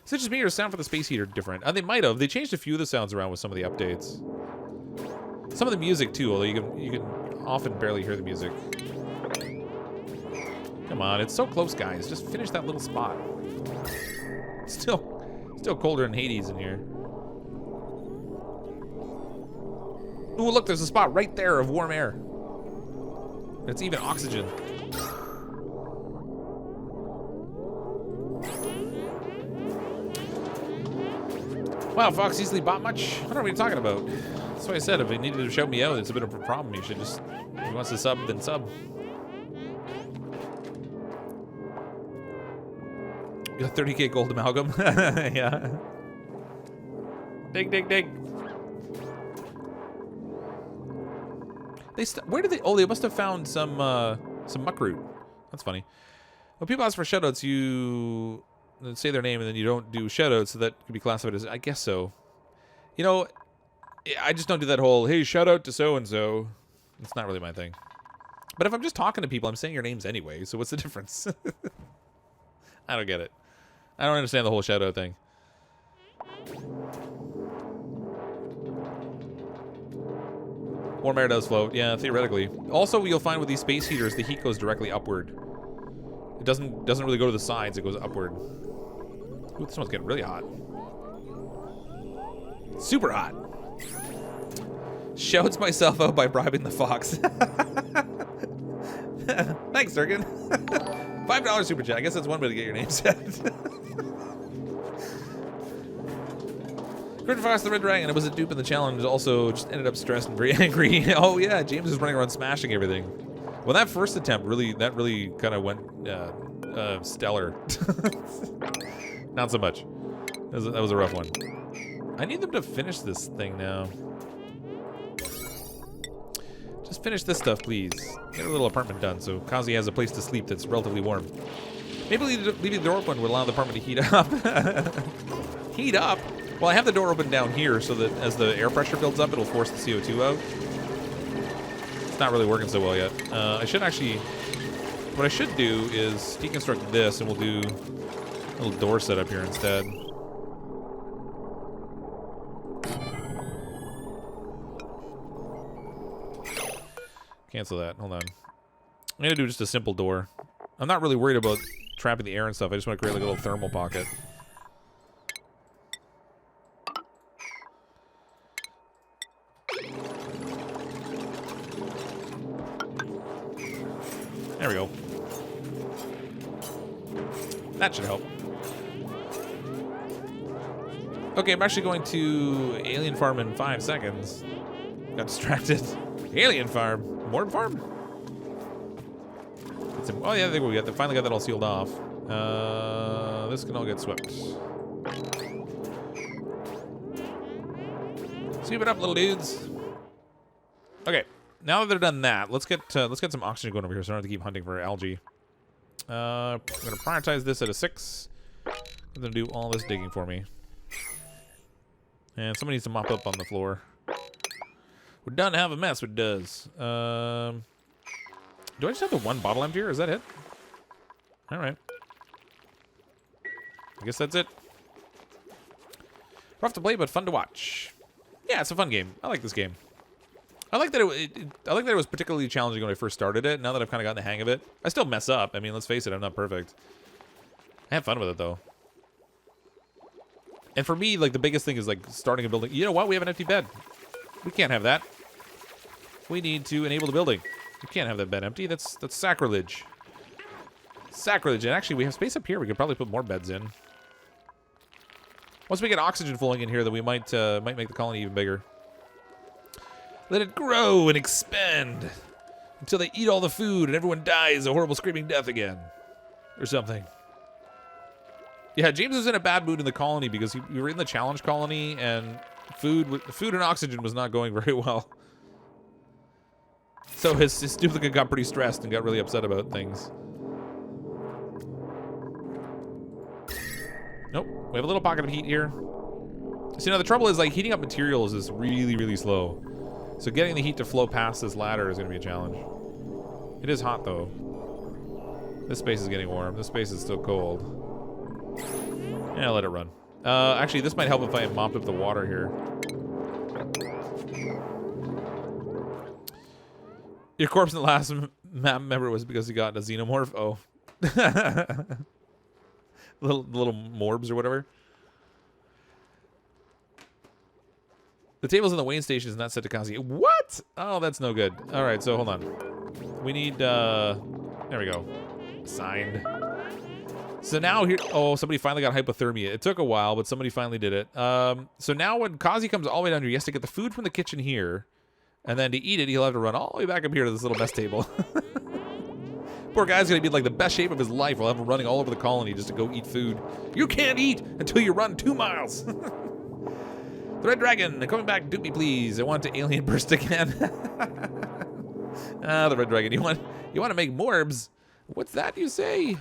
Is it just me or sound for the space heater different? They might have. They changed a few of the sounds around with some of the updates. Some of the music too, although you can often barely hear the music. Come on, it's so close, guys. Just finish that little spot. Still colder than Hades in here. Ooh, look, there's a spot right there of warm air. It's even oxygen. Wow, Fox easily bought much? I don't know what you're talking about. That's what I said. If he needed to shout me out, it's a bit of a problem. You should just, if he wants to sub, then sub. You got 30k gold amalgam? Yeah. Dig, dig, dig. Where did they? Oh, they must have found some muckroot. That's funny. When people ask for shoutouts, you say their name and then you don't do shoutouts, so that could be classified as. I guess so. You know, I just don't do that whole hey shout out to so and so. It's not really my thing. But if I'm just talking to people, I'm saying your names anyway. So what's the difference? I don't get it. I don't understand the whole shout out thing. Warm air does float. Yeah, theoretically. Also, you'll find with these space heaters, the heat goes directly upward. It doesn't really go to the sides. It goes upward. Ooh, this one's getting really hot. Super hot. Shouts myself out by bribing the fox. Thanks, Durkin. $5 super chat. I guess that's one way to get your name said. CrypticFox the Red Dragon. It was a dupe in the challenge. Also, just ended up stressed and very angry. Oh yeah, James was running around smashing everything. Well, that first attempt really kind of went stellar. Not so much. That was a rough one. I need them to finish this thing now. Just finish this stuff, please. Get a little apartment done so Kazi has a place to sleep that's relatively warm. Maybe leaving the door open would allow the apartment to heat up. Heat up? Well, I have the door open down here so that as the air pressure builds up, it'll force the CO2 out. It's not really working so well yet. I should actually... What I should do is deconstruct this, and we'll do a little door setup here instead. Cancel that. Hold on. I'm going to do just a simple door. I'm not really worried about trapping the air and stuff. I just want to create like a little thermal pocket. There we go. That should help. Okay, I'm actually going to Alien Farm in 5 seconds. Got distracted. Alien Farm. Morb Farm? Oh yeah, there we go. Finally got that all sealed off. This can all get swept. Sweep it up, little dudes. Okay. Now that they're done that, let's get some oxygen going over here so I don't have to keep hunting for algae. I'm going to prioritize this at a 6. I'm going to do all this digging for me. And somebody needs to mop up on the floor. We're done to have a mess, what it does. Do I just have the one bottle empty here? Is that it? Alright. I guess that's it. Rough to play, but fun to watch. Yeah, it's a fun game. I like this game. I like that it was particularly challenging when I first started it. Now that I've kind of gotten the hang of it, I still mess up. I mean, let's face it, I'm not perfect. I have fun with it though. And for me, like the biggest thing is like starting a building. You know what? We have an empty bed. We can't have that. We need to enable the building. We can't have that bed empty. That's sacrilege. Sacrilege. And actually, we have space up here. We could probably put more beds in. Once we get oxygen flowing in here, then we might make the colony even bigger. Let it grow and expand until they eat all the food and everyone dies a horrible screaming death again. Or something. Yeah, James was in a bad mood in the colony because we were in the challenge colony and food and oxygen was not going very well. So his duplicate got pretty stressed and got really upset about things. Nope. We have a little pocket of heat here. So, you know, the trouble is, like, heating up materials is really, really slow. So getting the heat to flow past this ladder is going to be a challenge. It is hot, though. This space is getting warm. This space is still cold. Yeah, let it run. Actually, this might help if I mop up the water here. Your corpse in the last map member was because he got a xenomorph? Oh. little morbs or whatever. The tables in the Wayne station is not set to Kazi. What? Oh, that's no good. All right, so hold on. We need, there we go. Signed. So now here, oh, somebody finally got hypothermia. It took a while, but somebody finally did it. So now when Kazi comes all the way down here, he has to get the food from the kitchen here. And then to eat it, he'll have to run all the way back up here to this little mess table. Poor guy's going to be like the best shape of his life. We'll have him running all over the colony just to go eat food. You can't eat until you run 2 miles. The Red Dragon, coming back, dupe me please. I want to alien burst again. The Red Dragon, you want to make morbs? What's that you say?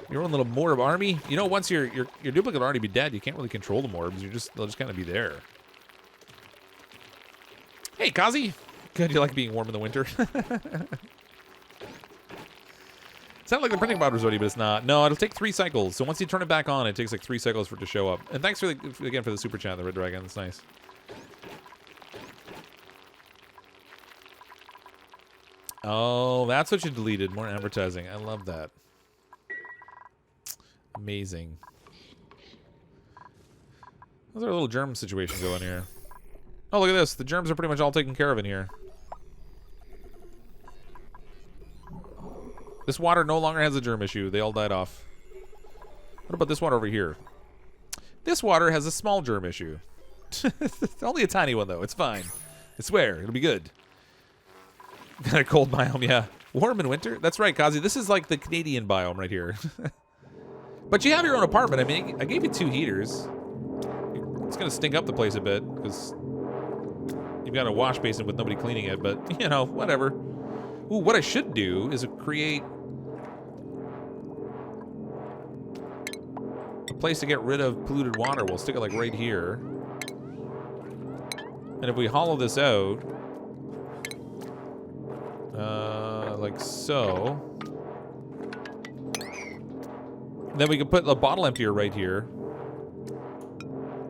Your own little morb army? You know, once your duplicate will already be dead, you can't really control the morbs. They'll just kind of be there. Hey, Kazi. Good, you like being warm in the winter. Sounds like the printing pod was ready, but it's not. No, it'll take 3 cycles. So once you turn it back on, it takes like 3 cycles for it to show up. And thanks again for the super chat, the Red Dragon. That's nice. Oh, that's what you deleted. More advertising. I love that. Amazing. How's our little germ situation going here? Oh, look at this. The germs are pretty much all taken care of in here. This water no longer has a germ issue. They all died off. What about this water over here? This water has a small germ issue. Only a tiny one, though. It's fine. I swear. It'll be good. Got a cold biome, yeah. Warm in winter? That's right, Kazi. This is like the Canadian biome right here. But you have your own apartment. I mean, I gave you 2 heaters. It's going to stink up the place a bit because you've got a wash basin with nobody cleaning it. But, you know, whatever. Ooh, what I should do is create a place to get rid of polluted water. We'll stick it like right here. And if we hollow this out, like so, then we can put the bottle emptier right here,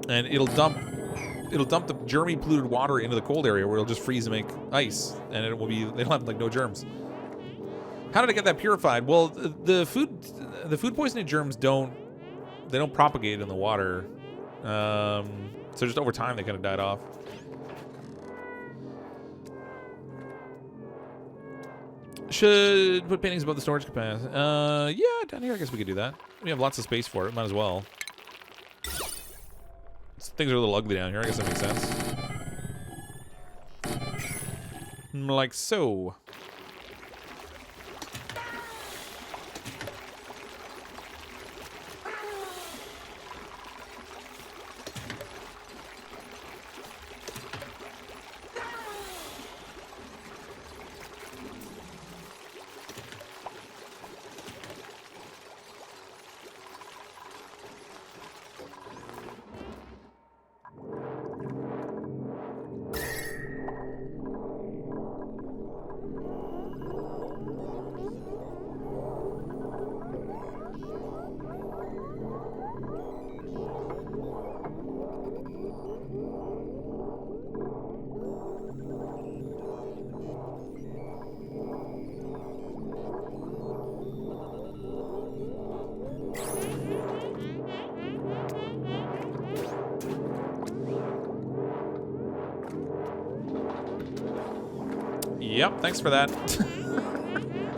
and it'll dump the germy polluted water into the cold area where it'll just freeze and make ice, and it'll have like no germs. How did I get that purified? Well, the food poisoning germs don't propagate in the water, so just over time they kind of died off. Should put paintings above the storage capacity. Yeah, down here I guess we could do that. We have lots of space for it. Might as well. Things are a little ugly down here. I guess that makes sense. Like so. Yep, thanks for that.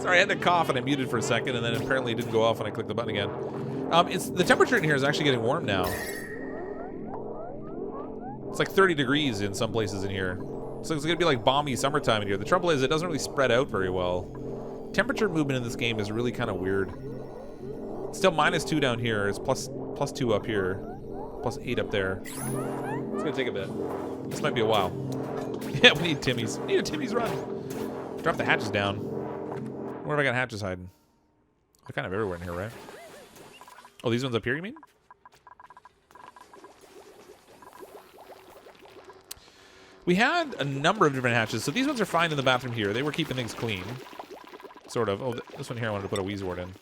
Sorry, I had to cough and I muted for a second, and then apparently it didn't go off when I clicked the button again. The temperature in here is actually getting warm now. It's like 30 degrees in some places in here. So it's going to be like balmy summertime in here. The trouble is it doesn't really spread out very well. Temperature movement in this game is really kind of weird. It's still -2 down here. It's plus 2 up here. Plus 8 up there. It's going to take a bit. This might be a while. Yeah, we need Timmy's. We need a Timmy's run. Drop the hatches down. Where have I got hatches hiding? They're kind of everywhere in here, right? Oh, these ones up here, you mean? We had a number of different hatches. So these ones are fine in the bathroom here. They were keeping things clean. Sort of. Oh, this one here I wanted to put a Weezwort in.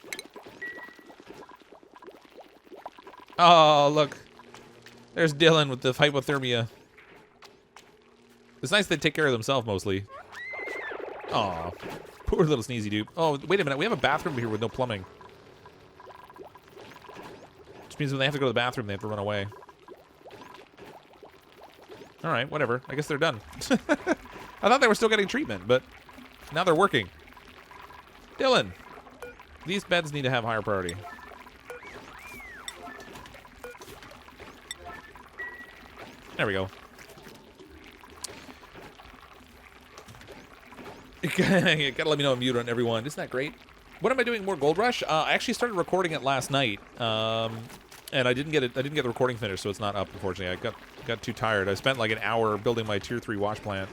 Oh, look. There's Dylan with the hypothermia. It's nice they take care of themselves mostly. Aw, poor little sneezy dude. Oh, wait a minute. We have a bathroom here with no plumbing. Which means when they have to go to the bathroom, they have to run away. All right, whatever. I guess they're done. I thought they were still getting treatment, but now they're working. Dylan, these beds need to have higher priority. There we go. You gotta let me know I'm muted on everyone. Isn't that great? When am I doing more Gold Rush? I actually started recording it last night, and I didn't get it. I didn't get the recording finished, so it's not up. Unfortunately, I got too tired. I spent like an hour building my tier 3 wash plant,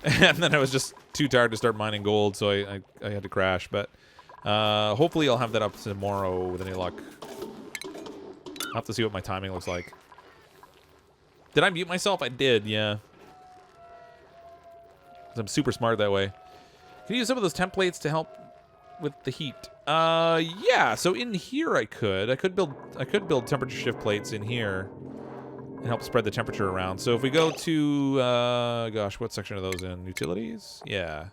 and then I was just too tired to start mining gold, so I had to crash. But hopefully, I'll have that up tomorrow with any luck. I'll have to see what my timing looks like. Did I mute myself? I did. Yeah. I'm super smart that way. Can you use some of those templates to help with the heat? Yeah. So in here I could build temperature shift plates in here and help spread the temperature around. So if we go to gosh, what section are those in? Utilities? Yeah.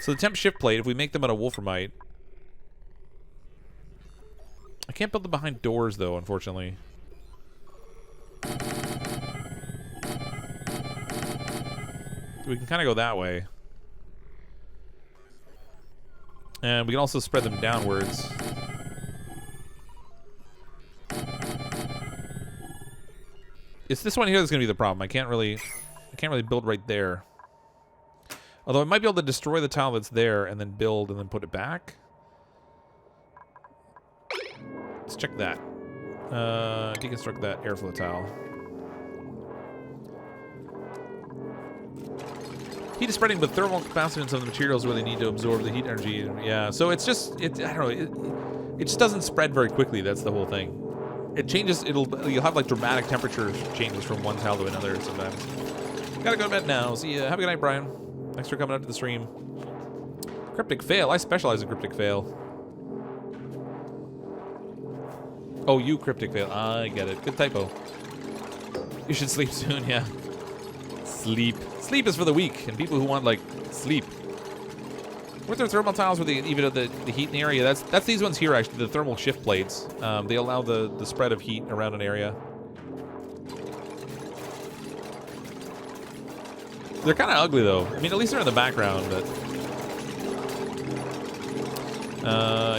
So the temp shift plate, if we make them out of wolframite. I can't build them behind doors though, unfortunately. We can kind of go that way. And we can also spread them downwards. It's this one here that's going to be the problem. I can't really build right there. Although I might be able to destroy the tile that's there and then build and then put it back. Let's check that. Deconstruct that airflow tile. Heat is spreading, but thermal capacitance of the materials really need to absorb the heat energy. Yeah, so it's just, I don't know, it just doesn't spread very quickly. That's the whole thing. It changes, you'll have like dramatic temperature changes from one tile to another sometimes. Gotta go to bed now. See ya. Have a good night, Brian. Thanks for coming out to the stream. Cryptic fail. I specialize in cryptic fail. Oh, you cryptic fail. I get it. Good typo. You should sleep soon, yeah. Sleep. Sleep is for the weak and people who want like sleep. With their thermal tiles, where they even out the heat in the area, that's these ones here actually, the thermal shift plates. They allow the spread of heat around an area. They're kind of ugly though. I mean, at least they're in the background. But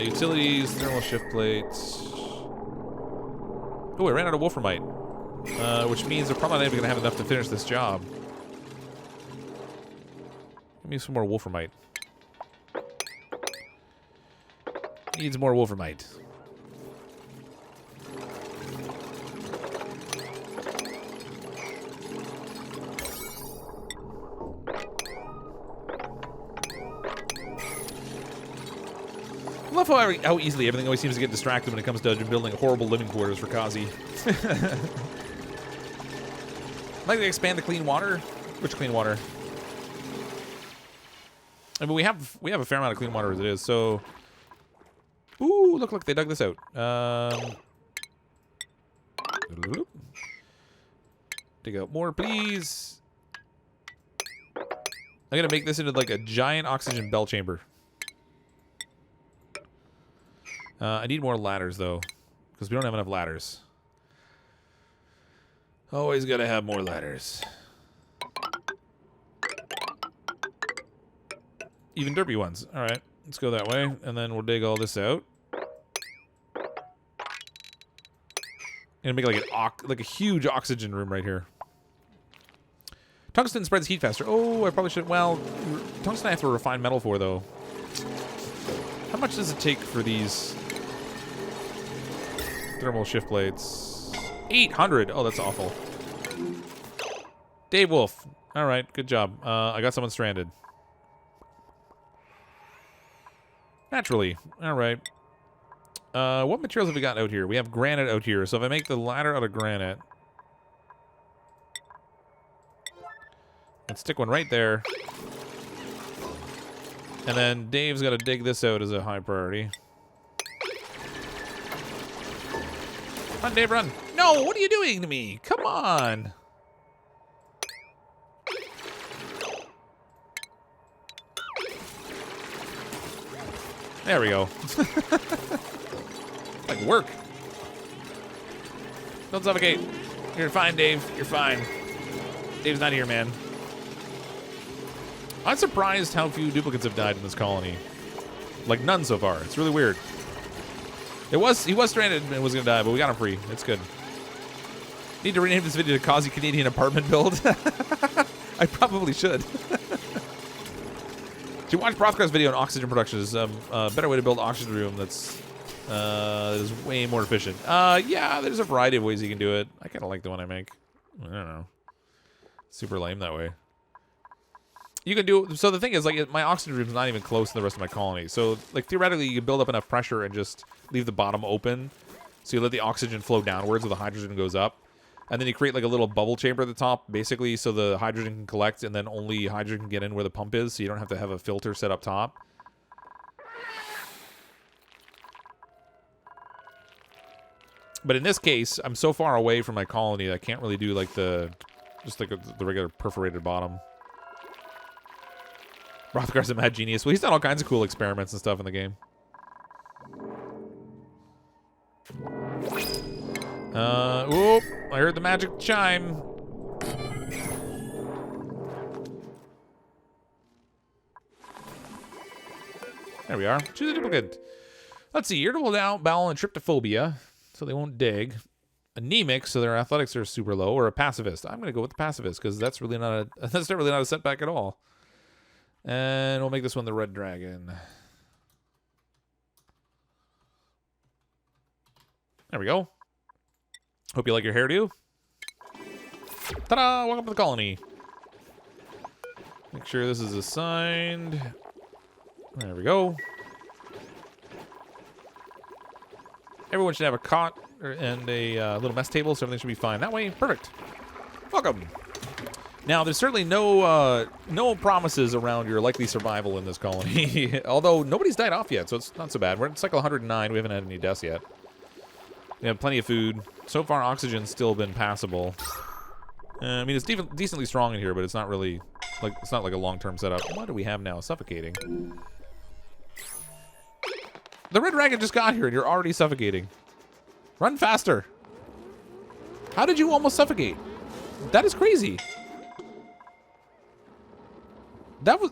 utilities, thermal shift plates. Oh, I ran out of wolframite, which means they're probably not even gonna have enough to finish this job. Give me some more wolframite. Needs more wolframite. I love how easily everything always seems to get distracted when it comes to building horrible living quarters for Kazi. Like to expand the clean water? Which clean water? I mean, we have a fair amount of clean water as it is, so... Ooh, look, they dug this out. Dig out more, please. I'm gonna make this into like a giant oxygen bell chamber. I need more ladders though, because we don't have enough ladders. Always gotta have more ladders. Even derpy ones. All right, let's go that way, and then we'll dig all this out. And make like a huge oxygen room right here. Tungsten spreads heat faster. Oh, I probably should. Well, tungsten I have to refine metal for though. How much does it take for these thermal shift plates? 800. Oh, that's awful. Dave Wolf. All right, good job. I got someone stranded. Naturally. All right. What materials have we got out here? We have granite out here. So if I make the ladder out of granite, and stick one right there, and then Dave's got to dig this out as a high priority. Run, Dave, run! No, what are you doing to me? Come on! There we go. Like work. Don't suffocate. You're fine, Dave. You're fine. Dave's not here, man. I'm surprised how few duplicates have died in this colony. Like, none so far. It's really weird. He was stranded and was going to die, but we got him free. It's good. Need to rename this video to Causey Canadian Apartment Build. I probably should. To watch Brothcraft's video on oxygen production is a better way to build an oxygen room that is way more efficient. Yeah, there's a variety of ways you can do it. I kind of like the one I make. I don't know. Super lame that way. You can do, so the thing is, like, my oxygen room is not even close to the rest of my colony. So, like, theoretically, you can build up enough pressure and just leave the bottom open. So you let the oxygen flow downwards so the hydrogen goes up. And then you create, like, a little bubble chamber at the top, basically, so the hydrogen can collect and then only hydrogen can get in where the pump is, so you don't have to have a filter set up top. But in this case, I'm so far away from my colony that I can't really do, like, the regular perforated bottom. Rothgar's a mad genius. Well, he's done all kinds of cool experiments and stuff in the game. Oop, I heard the magic chime. There we are. Choose a duplicate. Let's see. Irritable bowel and tryptophobia, so they won't dig. Anemic, so their athletics are super low, or a pacifist. I'm gonna go with the pacifist because that's really not a setback at all. And we'll make this one the red dragon. There we go. Hope you like your hairdo. Ta-da! Welcome to the colony. Make sure this is assigned. There we go. Everyone should have a cot and a little mess table, so everything should be fine that way. Perfect. Welcome. Now, there's certainly no promises around your likely survival in this colony. Although, nobody's died off yet, so it's not so bad. We're at cycle 109. We haven't had any deaths yet. We have plenty of food. So far, oxygen's still been passable. I mean, it's decently strong in here, but it's not really... like it's not like a long-term setup. What do we have now? Suffocating. The red dragon just got here, and you're already suffocating. Run faster. How did you almost suffocate? That is crazy. That was...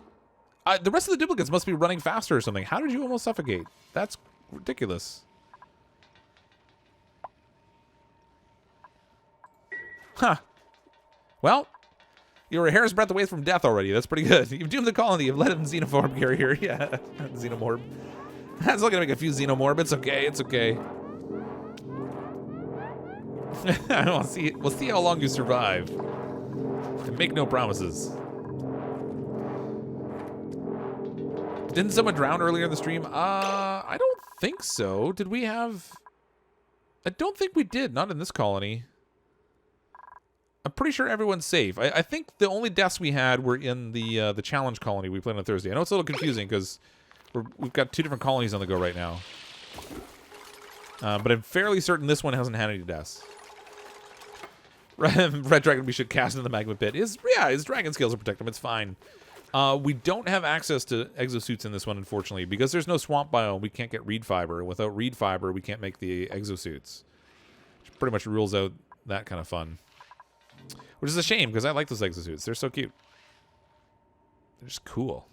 the rest of the duplicates must be running faster or something. How did you almost suffocate? That's ridiculous. Huh. Well, you were a hair's breadth away from death already. That's pretty good. You've doomed the colony. You've let him xenoform carrier. Yeah, xenomorb. That's not gonna make a few xenomorb. It's okay. It's okay. We'll see how long you survive. And make no promises. Didn't someone drown earlier in the stream? I don't think so. Did we have... I don't think we did. Not in this colony. I'm pretty sure everyone's safe. I think the only deaths we had were in the challenge colony we played on Thursday. I know it's a little confusing because we've got two different colonies on the go right now. But I'm fairly certain this one hasn't had any deaths. Red Dragon we should cast in the magma pit. His dragon scales will protect him. It's fine. We don't have access to exosuits in this one, unfortunately, because there's no swamp biome. We can't get reed fiber. Without reed fiber, we can't make the exosuits. Which pretty much rules out that kind of fun. Which is a shame, because I like those exosuits. They're so cute. They're just cool.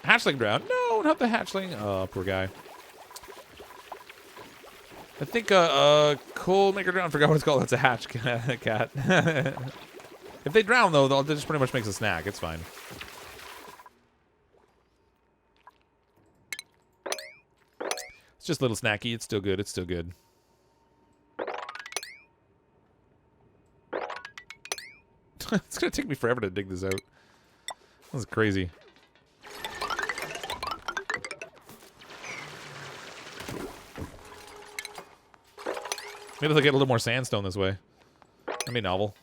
Hatchling drowned. No, not the hatchling. Oh, poor guy. I think coal maker drown. I forgot what it's called. That's a hatch cat. If they drown, though, that just pretty much makes a snack. It's fine. It's just a little snacky. It's still good. It's still good. It's going to take me forever to dig this out. This is crazy. Maybe they'll get a little more sandstone this way. That'd be novel.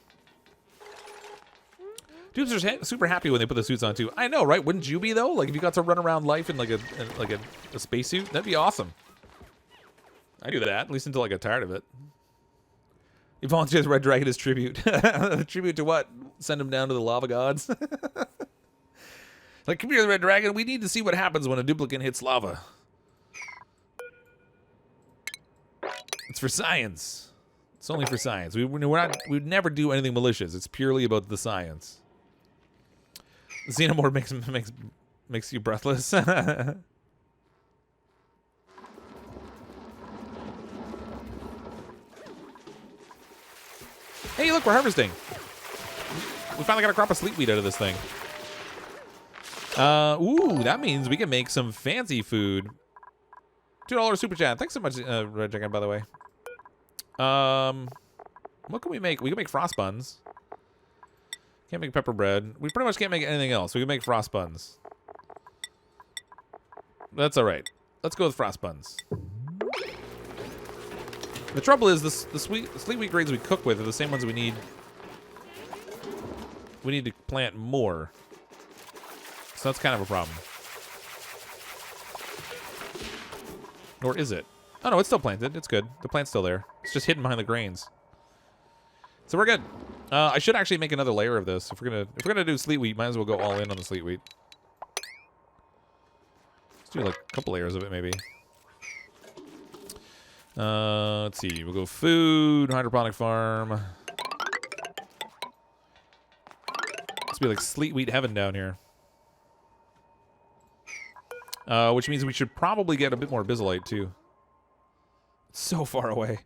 Dudes are super happy when they put the suits on, too. I know, right? Wouldn't you be, though? Like, if you got to run around life in, like, a spacesuit, that'd be awesome. I do that, at least until I get tired of it. You volunteer the Red Dragon as tribute. Tribute to what? Send him down to the lava gods? Like, come here, the Red Dragon. We need to see what happens when a duplicate hits lava. It's for science. It's only for science. We'd never do anything malicious. It's purely about the science. Xenomorph makes you breathless. Hey, look, we're harvesting. We finally got a crop of sleepweed out of this thing. Ooh, that means we can make some fancy food. $2 super chat. Thanks so much, Red Dragon, by the way. What can we make? We can make frost buns. Can't make pepper bread. We pretty much can't make anything else. We can make frost buns. That's all right. Let's go with frost buns. The trouble is, the sleepweed grains we cook with are the same ones we need. We need to plant more. So that's kind of a problem. Or is it? Oh, no, it's still planted. It's good. The plant's still there. It's just hidden behind the grains. So we're good. I should actually make another layer of this. If we're gonna do sleetweed, might as well go all in on the sleetweed. Let's do like a couple layers of it, maybe. Let's see. We'll go food, hydroponic farm. Let's be like sleetweed heaven down here. Which means we should probably get a bit more bisolite too. It's so far away.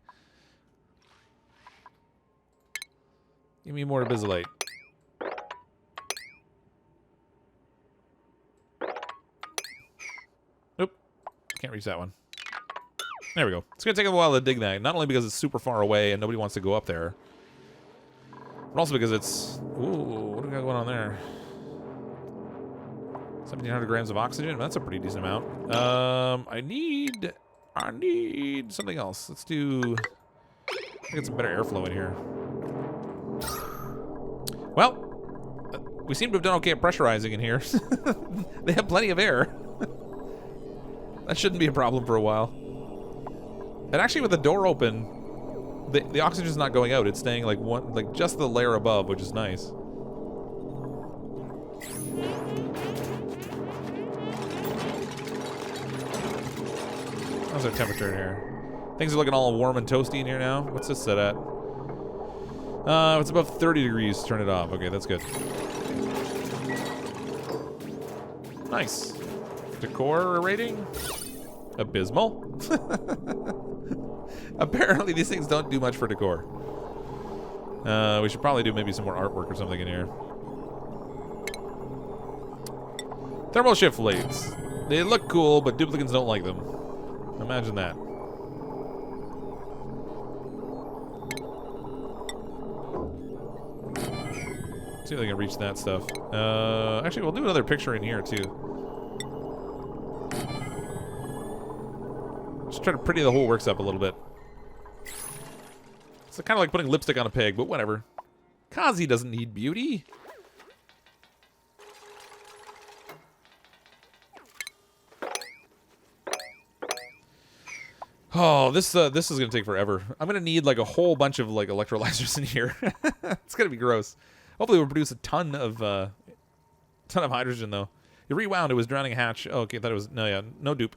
Give me more bisolite. Nope. Can't reach that one. There we go. It's going to take a while to dig that. Not only because it's super far away and nobody wants to go up there, but also because it's... Ooh, what do we got going on there? 1,700 grams of oxygen. That's a pretty decent amount. I need something else. Let's do... get some better airflow in here. Well, we seem to have done okay at pressurizing in here. They have plenty of air. That shouldn't be a problem for a while. And actually, with the door open, the oxygen's not going out. It's staying like just the layer above, which is nice. How's our temperature in here? Things are looking all warm and toasty in here now. What's this set at? It's above 30 degrees. Turn it off. Okay, that's good. Nice. Decor rating? Abysmal. Apparently these things don't do much for decor. We should probably do maybe some more artwork or something in here. Thermal shift blades. They look cool, but duplicants don't like them. Imagine that. See if I can reach that stuff. Actually, we'll do another picture in here, too. Just try to pretty the whole works up a little bit. It's kind of like putting lipstick on a pig, but whatever. Kazi doesn't need beauty. Oh, this is gonna take forever. I'm gonna need like a whole bunch of like electrolyzers in here. It's gonna be gross. Hopefully we'll produce a ton of hydrogen though. It rewound. It was drowning a hatch. Oh, okay, I thought it was no dupe.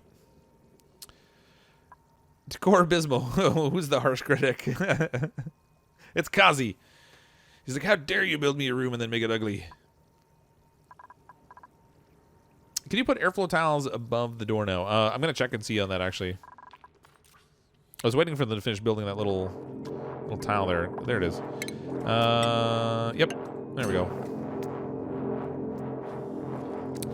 Decor abysmal. Who's the harsh critic? It's Kazi. He's like, how dare you build me a room and then make it ugly? Can you put airflow tiles above the door now? I'm gonna check and see on that actually. I was waiting for them to finish building that little tile there. There it is. Yep. There we go.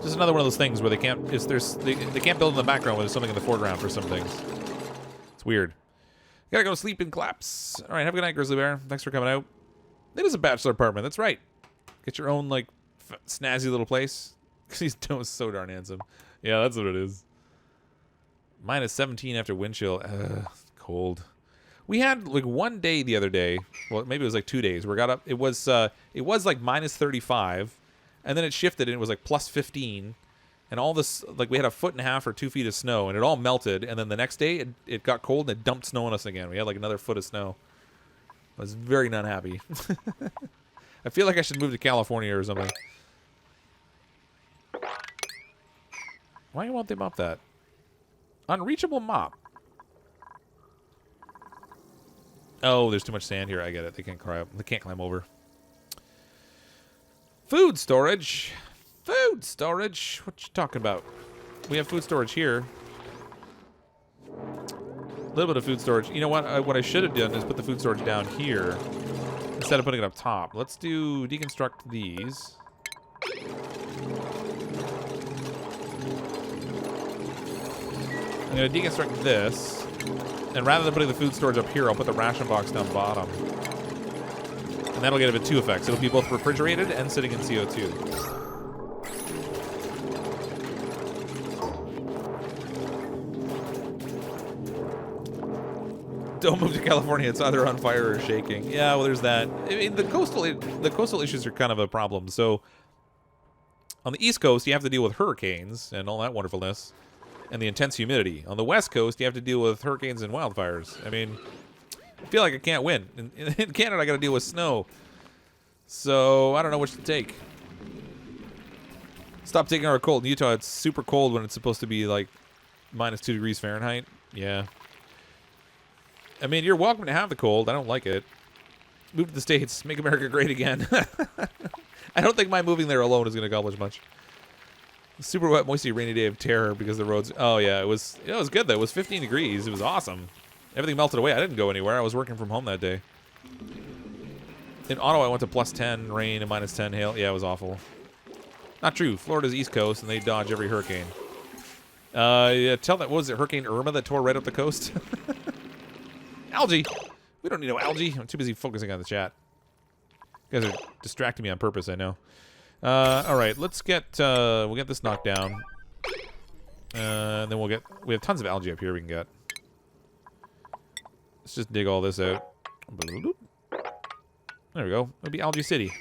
Just another one of those things where they can't they can't build in the background when there's something in the foreground for some things. It's weird. Gotta go sleep and collapse. All right, have a good night, Grizzly Bear. Thanks for coming out. It is a bachelor apartment. That's right. Get your own like snazzy little place. He's so darn handsome. Yeah, that's what it is. Minus 17 after wind chill. Cold. We had like one day the other day. Well, maybe it was like 2 days. Where it got up. It was like minus 35, and then it shifted and it was like plus 15, and all this like we had 1.5 feet or 2 feet of snow, and it all melted. And then the next day it got cold and it dumped snow on us again. We had like another foot of snow. I was very not happy. I feel like I should move to California or something. Why won't they mop that? Unreachable mop. Oh, there's too much sand here. I get it. They can't climb over. Food storage. Food storage? What you talking about? We have food storage here. A little bit of food storage. You know what? What I should have done is put the food storage down here instead of putting it up top. Let's do deconstruct these. I'm going to deconstruct this. And rather than putting the food storage up here, I'll put the ration box down bottom. And that'll get two effects. It'll be both refrigerated and sitting in CO2. Don't move to California. It's either on fire or shaking. Yeah, well, there's that. I mean, the coastal issues are kind of a problem. So on the East Coast, you have to deal with hurricanes and all that wonderfulness and the intense humidity. On the West Coast, you have to deal with hurricanes and wildfires. I mean, I feel like I can't win. In Canada, I got to deal with snow. So I don't know which to take. Stop taking our cold. In Utah, it's super cold when it's supposed to be like -2 degrees Fahrenheit. Yeah. I mean, you're welcome to have the cold. I don't like it. Move to the States. Make America great again. I don't think my moving there alone is going to accomplish much. Super wet, moisty, rainy day of terror because the roads... Oh, yeah. It was good, though. It was 15 degrees. It was awesome. Everything melted away. I didn't go anywhere. I was working from home that day. In Ottawa, I went to +10 rain and -10 hail. Yeah, it was awful. Not true. Florida's East Coast, and they dodge every hurricane. Yeah, tell that... What was it? Hurricane Irma that tore right up the coast? Algae. We don't need no algae. I'm too busy focusing on the chat. You guys are distracting me on purpose, I know. All right, let's get we'll get this knocked down. And then we have tons of algae up here we can get. Let's just dig all this out. There we go. It'll be Algae City.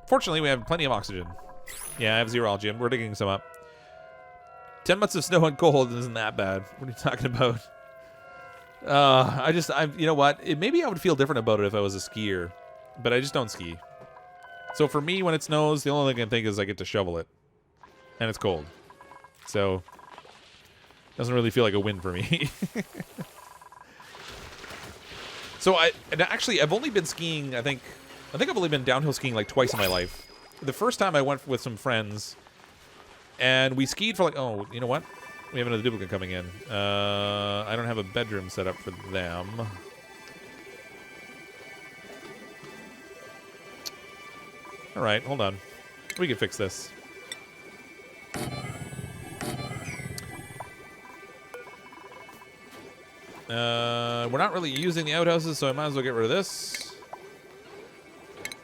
Fortunately, we have plenty of oxygen. Yeah, I have 0 algae. We're digging some up. 10 months of snow and cold isn't that bad. What are you talking about? You know what? Maybe I would feel different about it if I was a skier, but I just don't ski. So for me, when it snows, the only thing I can think is I get to shovel it, and it's cold. So it doesn't really feel like a win for me. So I've only been skiing. I think I've only been downhill skiing like twice in my life. The first time I went with some friends. And we skied for like, oh, you know what? We have another duplicate coming in. I don't have a bedroom set up for them. All right, hold on. We can fix this. We're not really using the outhouses, so I might as well get rid of this.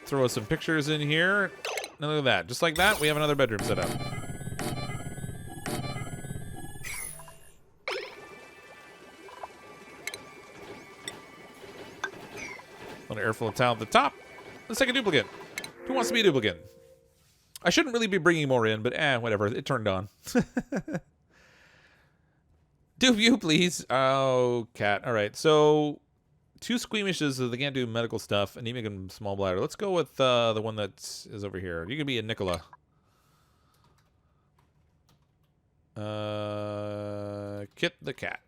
Throw some pictures in here. And look at that. Just like that, we have another bedroom set up. Air full of tile at the top. Let's take a duplicate. Who wants to be a duplicate? I shouldn't really be bringing more in, but whatever. It turned on. Dupe you, please. Oh, cat. All right. So, 2 squeamishes, so they can't do medical stuff. Anemic and small bladder. Let's go with the one that is over here. You can be a Nicola. Kit the cat.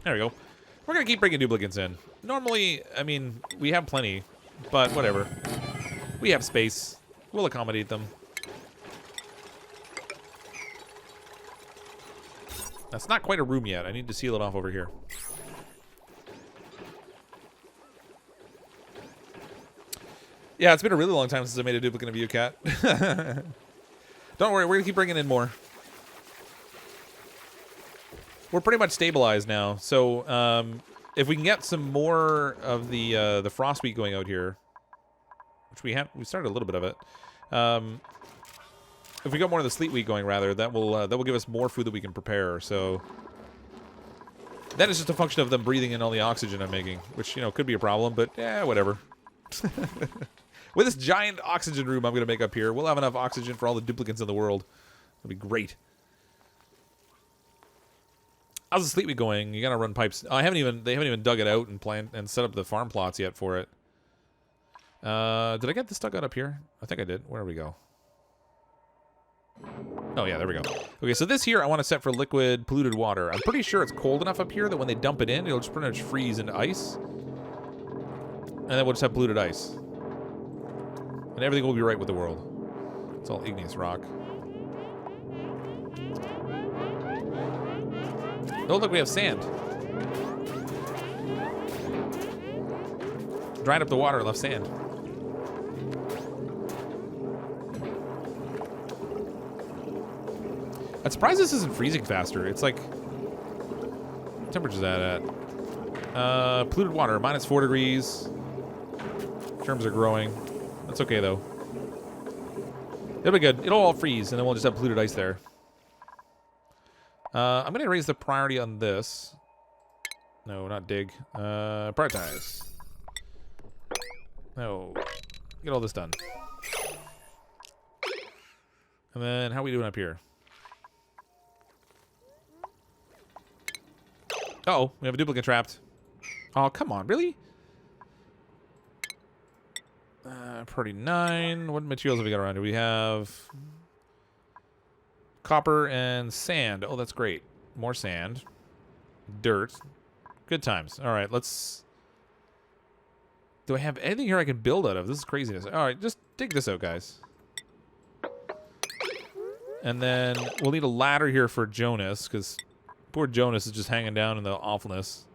There we go. We're going to keep bringing duplicates in. Normally, I mean, we have plenty, but whatever. We have space. We'll accommodate them. That's not quite a room yet. I need to seal it off over here. Yeah, it's been a really long time since I made a duplicate of you, cat. Don't worry, we're going to keep bringing in more. We're pretty much stabilized now, so if we can get some more of the frost wheat going out here, which we started a little bit of it. If we got more of the sleet wheat going, rather, that will give us more food that we can prepare. So that is just a function of them breathing in all the oxygen I'm making, which could be a problem, but whatever. With this giant oxygen room I'm gonna make up here, we'll have enough oxygen for all the duplicates in the world. It'll be great. How's the sleet wheat going? You gotta run pipes. Oh, they haven't even dug it out and plant and set up the farm plots yet for it. Did I get this dug out up here? I think I did. Where do we go? Oh, yeah, there we go. Okay, so this here I want to set for liquid polluted water. I'm pretty sure it's cold enough up here that when they dump it in, it'll just pretty much freeze into ice. And then we'll just have polluted ice. And everything will be right with the world. It's all igneous rock. Oh, look, we have sand. Dried up the water and left sand. I'm surprised this isn't freezing faster. It's like... What temperature is that at? Polluted water, -4 degrees. Germs are growing. That's okay, though. It'll be good. It'll all freeze, and then we'll just have polluted ice there. I'm going to raise the priority on this. No, not dig. Prioritize. No. Get all this done. And then, how are we doing up here? Uh-oh, we have a duplicate trapped. Oh, come on, really? Priority 9. What materials have we got around here? We have copper and sand. Oh, that's great. More sand. Dirt. Good times. All right, let's... Do I have anything here I can build out of? This is craziness. All right, just dig this out, guys. And then we'll need a ladder here for Jonas, because poor Jonas is just hanging down in the awfulness.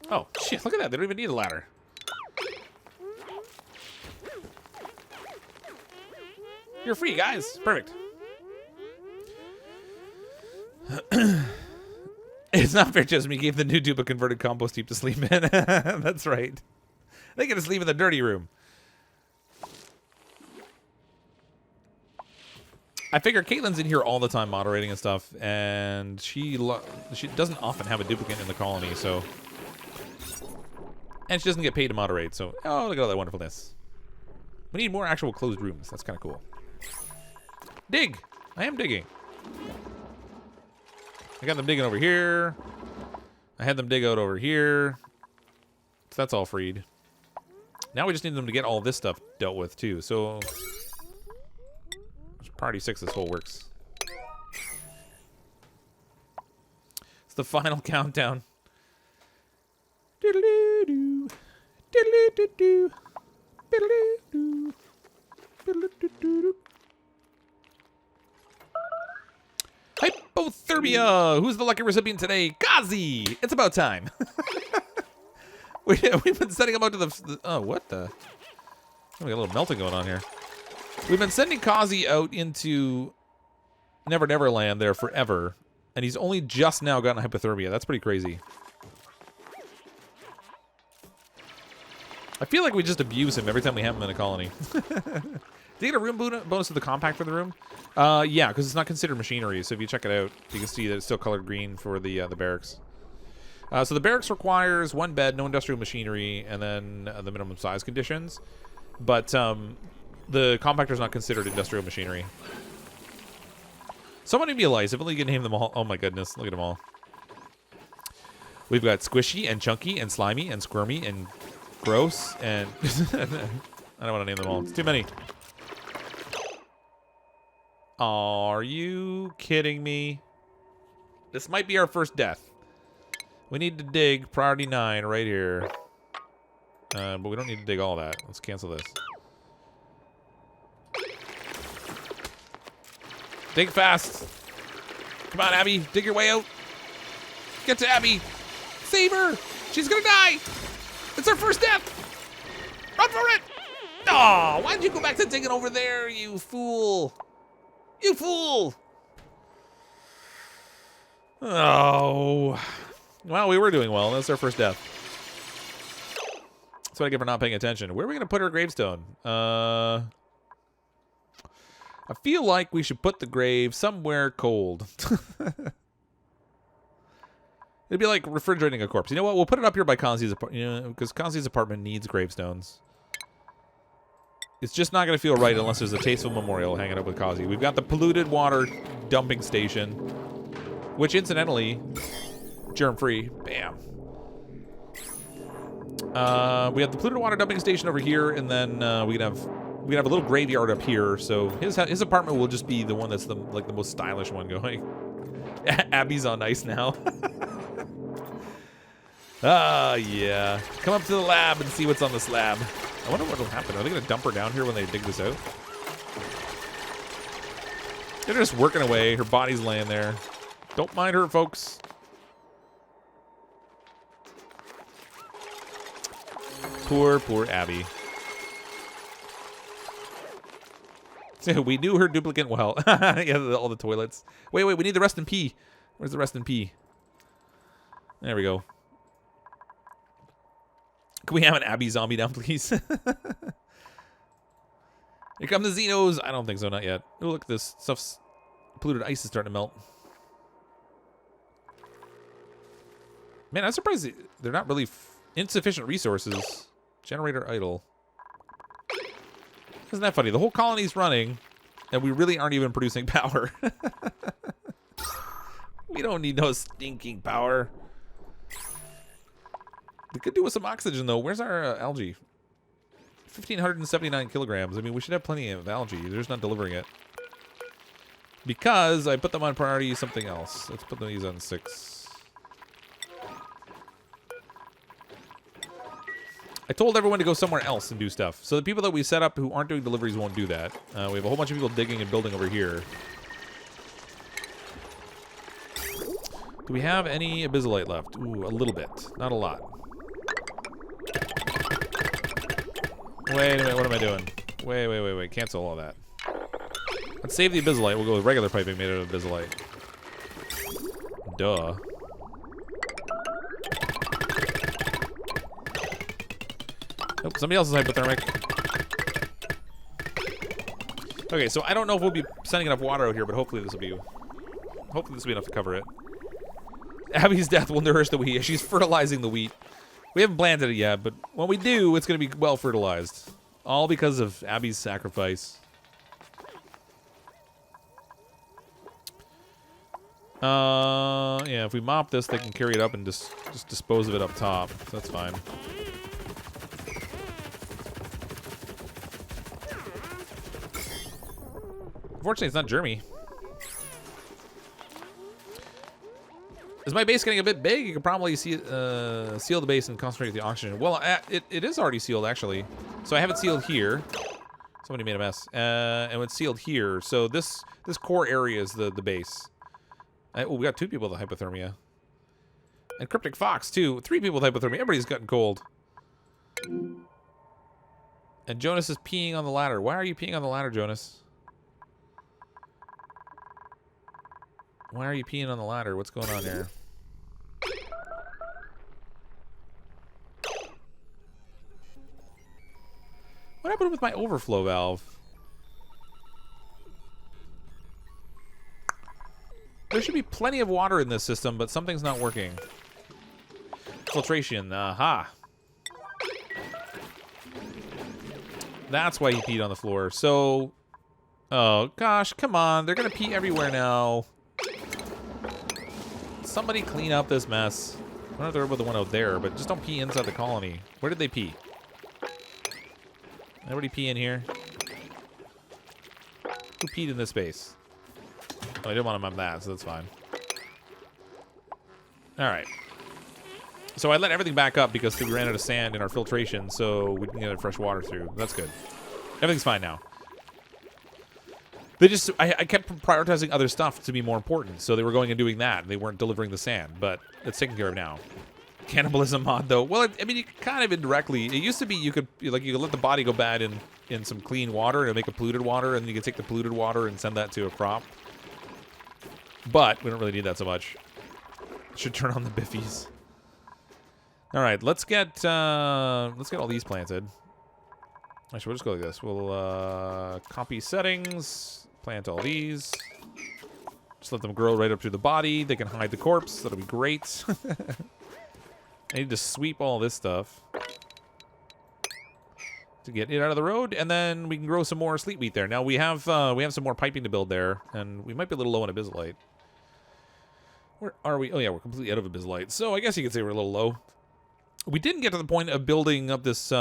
Oh, shit, look at that. They don't even need a ladder. You're free, guys. Perfect. It's not fair, Jasmine. You gave the new dupe a converted compost heap to sleep in. That's right. They get to sleep in the dirty room. I figure Caitlin's in here all the time moderating and stuff, and she doesn't often have a duplicate in the colony, so... And she doesn't get paid to moderate, so... Oh, look at all that wonderfulness. We need more actual closed rooms. That's kind of cool. Dig! I am digging. I got them digging over here. I had them dig out over here. So that's all freed. Now we just need them to get all this stuff dealt with, too, so... Priority 6, this whole works. It's the final countdown. Diddle-doo-doo. Diddle-doo-doo-doo. Diddle-doo-doo. Diddle-doo-doo-doo. Hypothermia! Who's the lucky recipient today? Kazi! It's about time. We've been sending them out to the... Oh, what the... We got a little melting going on here. We've been sending Kazi out into Never Never Land there forever, and he's only just now gotten hypothermia. That's pretty crazy. I feel like we just abuse him every time we have him in a colony. Did you get a room bonus to the compact for the room? Yeah, because it's not considered machinery, so if you check it out, you can see that it's still colored green for the barracks. So the barracks requires 1 bed, no industrial machinery, and then the minimum size conditions. But the compactor is not considered industrial machinery. Someone name me Elias. If only you can name them all. Oh my goodness, look at them all. We've got squishy and chunky and slimy and squirmy and gross and... I don't want to name them all. It's too many. Are you kidding me? This might be our first death. We need to dig priority 9 right here. But we don't need to dig all that. Let's cancel this. Dig fast. Come on, Abby. Dig your way out. Get to Abby. Save her. She's gonna die. It's her first death. Run for it. Oh, why did you go back to digging over there, you fool? You fool. Oh. Well, we were doing well. That's our first death. That's what I get for not paying attention. Where are we going to put her gravestone? I feel like we should put the grave somewhere cold. It'd be like refrigerating a corpse. You know what? We'll put it up here by Kanzi's apartment. You know, because Kanzi's apartment needs gravestones. It's just not going to feel right unless there's a tasteful memorial hanging up with Kazi. We've got the polluted water dumping station, which incidentally, germ-free. Bam. We have the polluted water dumping station over here, and then we can have We have a little graveyard up here, so his apartment will just be the one that's the most stylish one going. Abby's on ice now. Ah, yeah. Come up to the lab and see what's on this lab. I wonder what will happen. Are they going to dump her down here when they dig this out? They're just working away. Her body's laying there. Don't mind her, folks. Poor Abby. We knew her duplicate well. Yeah, all the toilets. Wait, we need the rest in P. Where's the rest in P? There we go. Can we have an Abby zombie down, please? Here come the Xenos. I don't think so, not yet. Oh, look, this stuff's polluted ice is starting to melt. Man, I'm surprised they're not really insufficient resources. Generator idle. Isn't that funny? The whole colony's running, and we really aren't even producing power. We don't need no stinking power. We could do with some oxygen, though. Where's our algae? 1,579 kilograms. I mean, we should have plenty of algae. They're just not delivering it. Because I put them on priority something else. Let's put these on 6. I told everyone to go somewhere else and do stuff. So the people that we set up who aren't doing deliveries won't do that. We have a whole bunch of people digging and building over here. Do we have any abyssalite left? Ooh, a little bit. Not a lot. Wait a minute, what am I doing? Wait. Cancel all that. Let's save the abyssalite. We'll go with regular piping made out of abyssalite. Duh. Nope, somebody else is hypothermic. Okay, so I don't know if we'll be sending enough water out here, but hopefully this will be enough to cover it. Abby's death will nourish the wheat. She's fertilizing the wheat. We haven't planted it yet, but when we do, it's going to be well fertilized. All because of Abby's sacrifice. Yeah, if we mop this, they can carry it up and just dispose of it up top. So that's fine. Unfortunately, it's not Jeremy. Is my base getting a bit big? You could probably seal the base and concentrate the oxygen. Well, it is already sealed, actually. So I have it sealed here. Somebody made a mess. And it's sealed here. So this core area is the base. Oh, we got 2 people with hypothermia. And CrypticFox, too. 3 people with hypothermia. Everybody's gotten cold. And Jonas is peeing on the ladder. Why are you peeing on the ladder, Jonas? Why are you peeing on the ladder? What's going on here? What happened with my overflow valve? There should be plenty of water in this system, but something's not working. Filtration. Aha. That's why he peed on the floor. So... Oh, gosh. Come on. They're going to pee everywhere now. Somebody clean up this mess. I don't have to worry about the one out there, but just don't pee inside the colony. Where did they pee? Anybody pee in here? Who peed in this space? Oh, I didn't want to mop that, so that's fine. Alright. So I let everything back up because we ran out of sand in our filtration, so we can get fresh water through. That's good. Everything's fine now. They just, I kept prioritizing other stuff to be more important, so they were going and doing that. They weren't delivering the sand, but it's taken care of now. Cannibalism mod, though. Well, I mean, you kind of indirectly. It used to be you could let the body go bad in some clean water and make a polluted water, and you could take the polluted water and send that to a crop. But we don't really need that so much. Should turn on the biffies. All right, let's get all these planted. Actually, we'll just go like this. We'll copy settings. Plant all these. Just let them grow right up to the body. They can hide the corpse. That'll be great. I need to sweep all this stuff to get it out of the road, and then we can grow some more sleet wheat there. Now we have some more piping to build there, and we might be a little low on abyssalite. Where are we? Oh yeah, we're completely out of abyssalite. So I guess you could say we're a little low. We didn't get to the point of building up this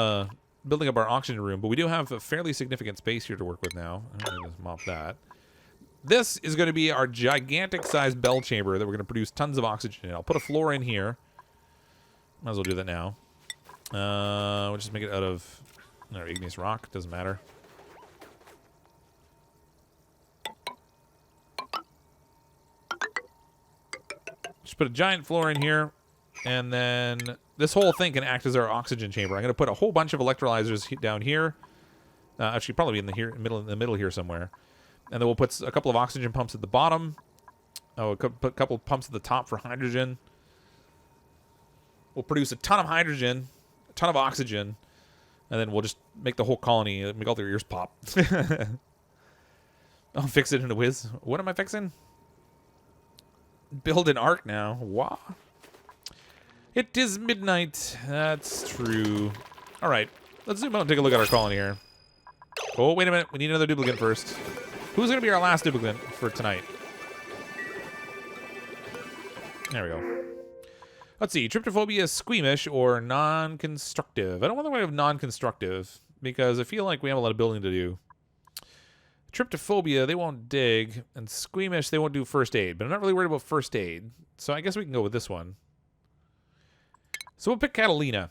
building up our oxygen room, but we do have a fairly significant space here to work with now. I'm going to mop that. This is going to be our gigantic-sized bell chamber that we're going to produce tons of oxygen in. I'll put a floor in here. Might as well do that now. We'll just make it out of igneous rock. Doesn't matter. Just put a giant floor in here, and then this whole thing can act as our oxygen chamber. I'm going to put a whole bunch of electrolyzers down here. Actually, probably in the middle here somewhere. And then we'll put a couple of oxygen pumps at the bottom. We'll put a couple of pumps at the top for hydrogen. We'll produce a ton of hydrogen, a ton of oxygen, and then we'll just make the whole colony, make all their ears pop. I'll fix it in a whiz. What am I fixing? Build an ark now. Wow. It is midnight. That's true. All right. Let's zoom out and take a look at our colony here. Oh, wait a minute. We need another duplicate first. Who's going to be our last duplicate for tonight? There we go. Let's see. Tryptophobia, squeamish, or non-constructive. I don't want the way of non-constructive because I feel like we have a lot of building to do. Tryptophobia, they won't dig, and squeamish, they won't do first aid. But I'm not really worried about first aid, so I guess we can go with this one. So we'll pick Catalina.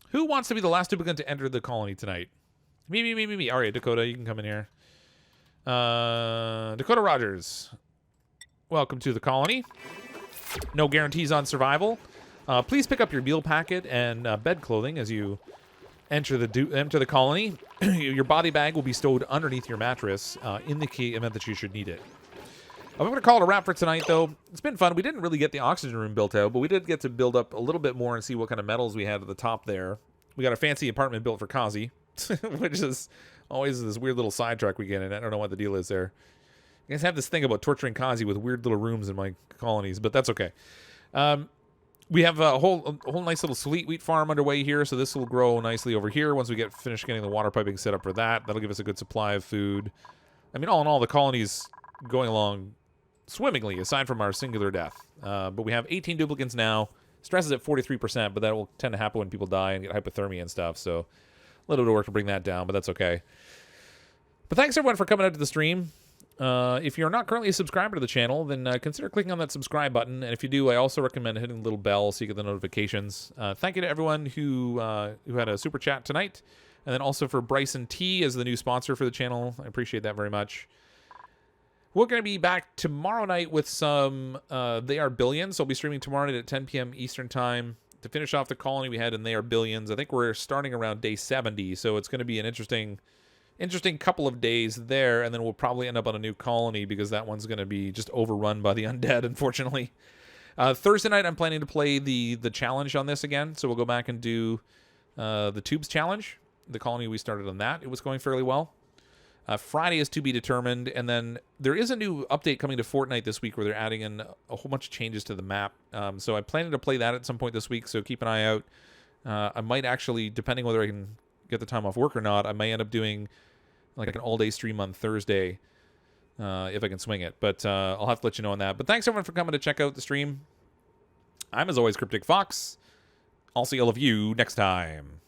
Who wants to be the last duplicate to enter the colony tonight? Me. All right, Dakota, you can come in here. Dakota Rogers. Welcome to the colony. No guarantees on survival. Please pick up your meal packet and bed clothing as you enter the colony. Your body bag will be stowed underneath your mattress in the key event that you should need it. I'm going to call it a wrap for tonight, though. It's been fun. We didn't really get the oxygen room built out, but we did get to build up a little bit more and see what kind of metals we had at the top there. We got a fancy apartment built for Kazi, which is always this weird little sidetrack we get in. I don't know what the deal is there. I guys have this thing about torturing Kazi with weird little rooms in my colonies, but that's okay. We have a whole nice little sweet wheat farm underway here, so this will grow nicely over here once we get finished getting the water piping set up for that. That'll give us a good supply of food. I mean, all in all, the colony's going along swimmingly, aside from our singular death. But we have 18 duplicates now. Stress is at 43%, but that will tend to happen when people die and get hypothermia and stuff, so a little bit of work to bring that down, but that's okay. But thanks, everyone, for coming out to the stream. If you're not currently a subscriber to the channel, then consider clicking on that subscribe button. And if you do, I also recommend hitting the little bell so you get the notifications. Thank you to everyone who had a super chat tonight. And then also for Bryson T as the new sponsor for the channel. I appreciate that very much. We're going to be back tomorrow night with some They Are Billions. So I'll be streaming tomorrow night at 10 p.m. Eastern Time to finish off the colony we had in They Are Billions. I think we're starting around day 70, so it's going to be an interesting couple of days there, and then we'll probably end up on a new colony because that one's going to be just overrun by the undead, unfortunately. Thursday night, I'm planning to play the challenge on this again, so we'll go back and do the tubes challenge. The colony we started on that. It was going fairly well. Friday is to be determined, and then there is a new update coming to Fortnite this week where they're adding in a whole bunch of changes to the map. So I'm planning to play that at some point this week, so keep an eye out. I might actually, depending whether I can get the time off work or not, I may end up doing like an all-day stream on Thursday if I can swing it. But I'll have to let you know on that. But thanks, everyone, for coming to check out the stream. I'm, as always, CrypticFox. I'll see all of you next time.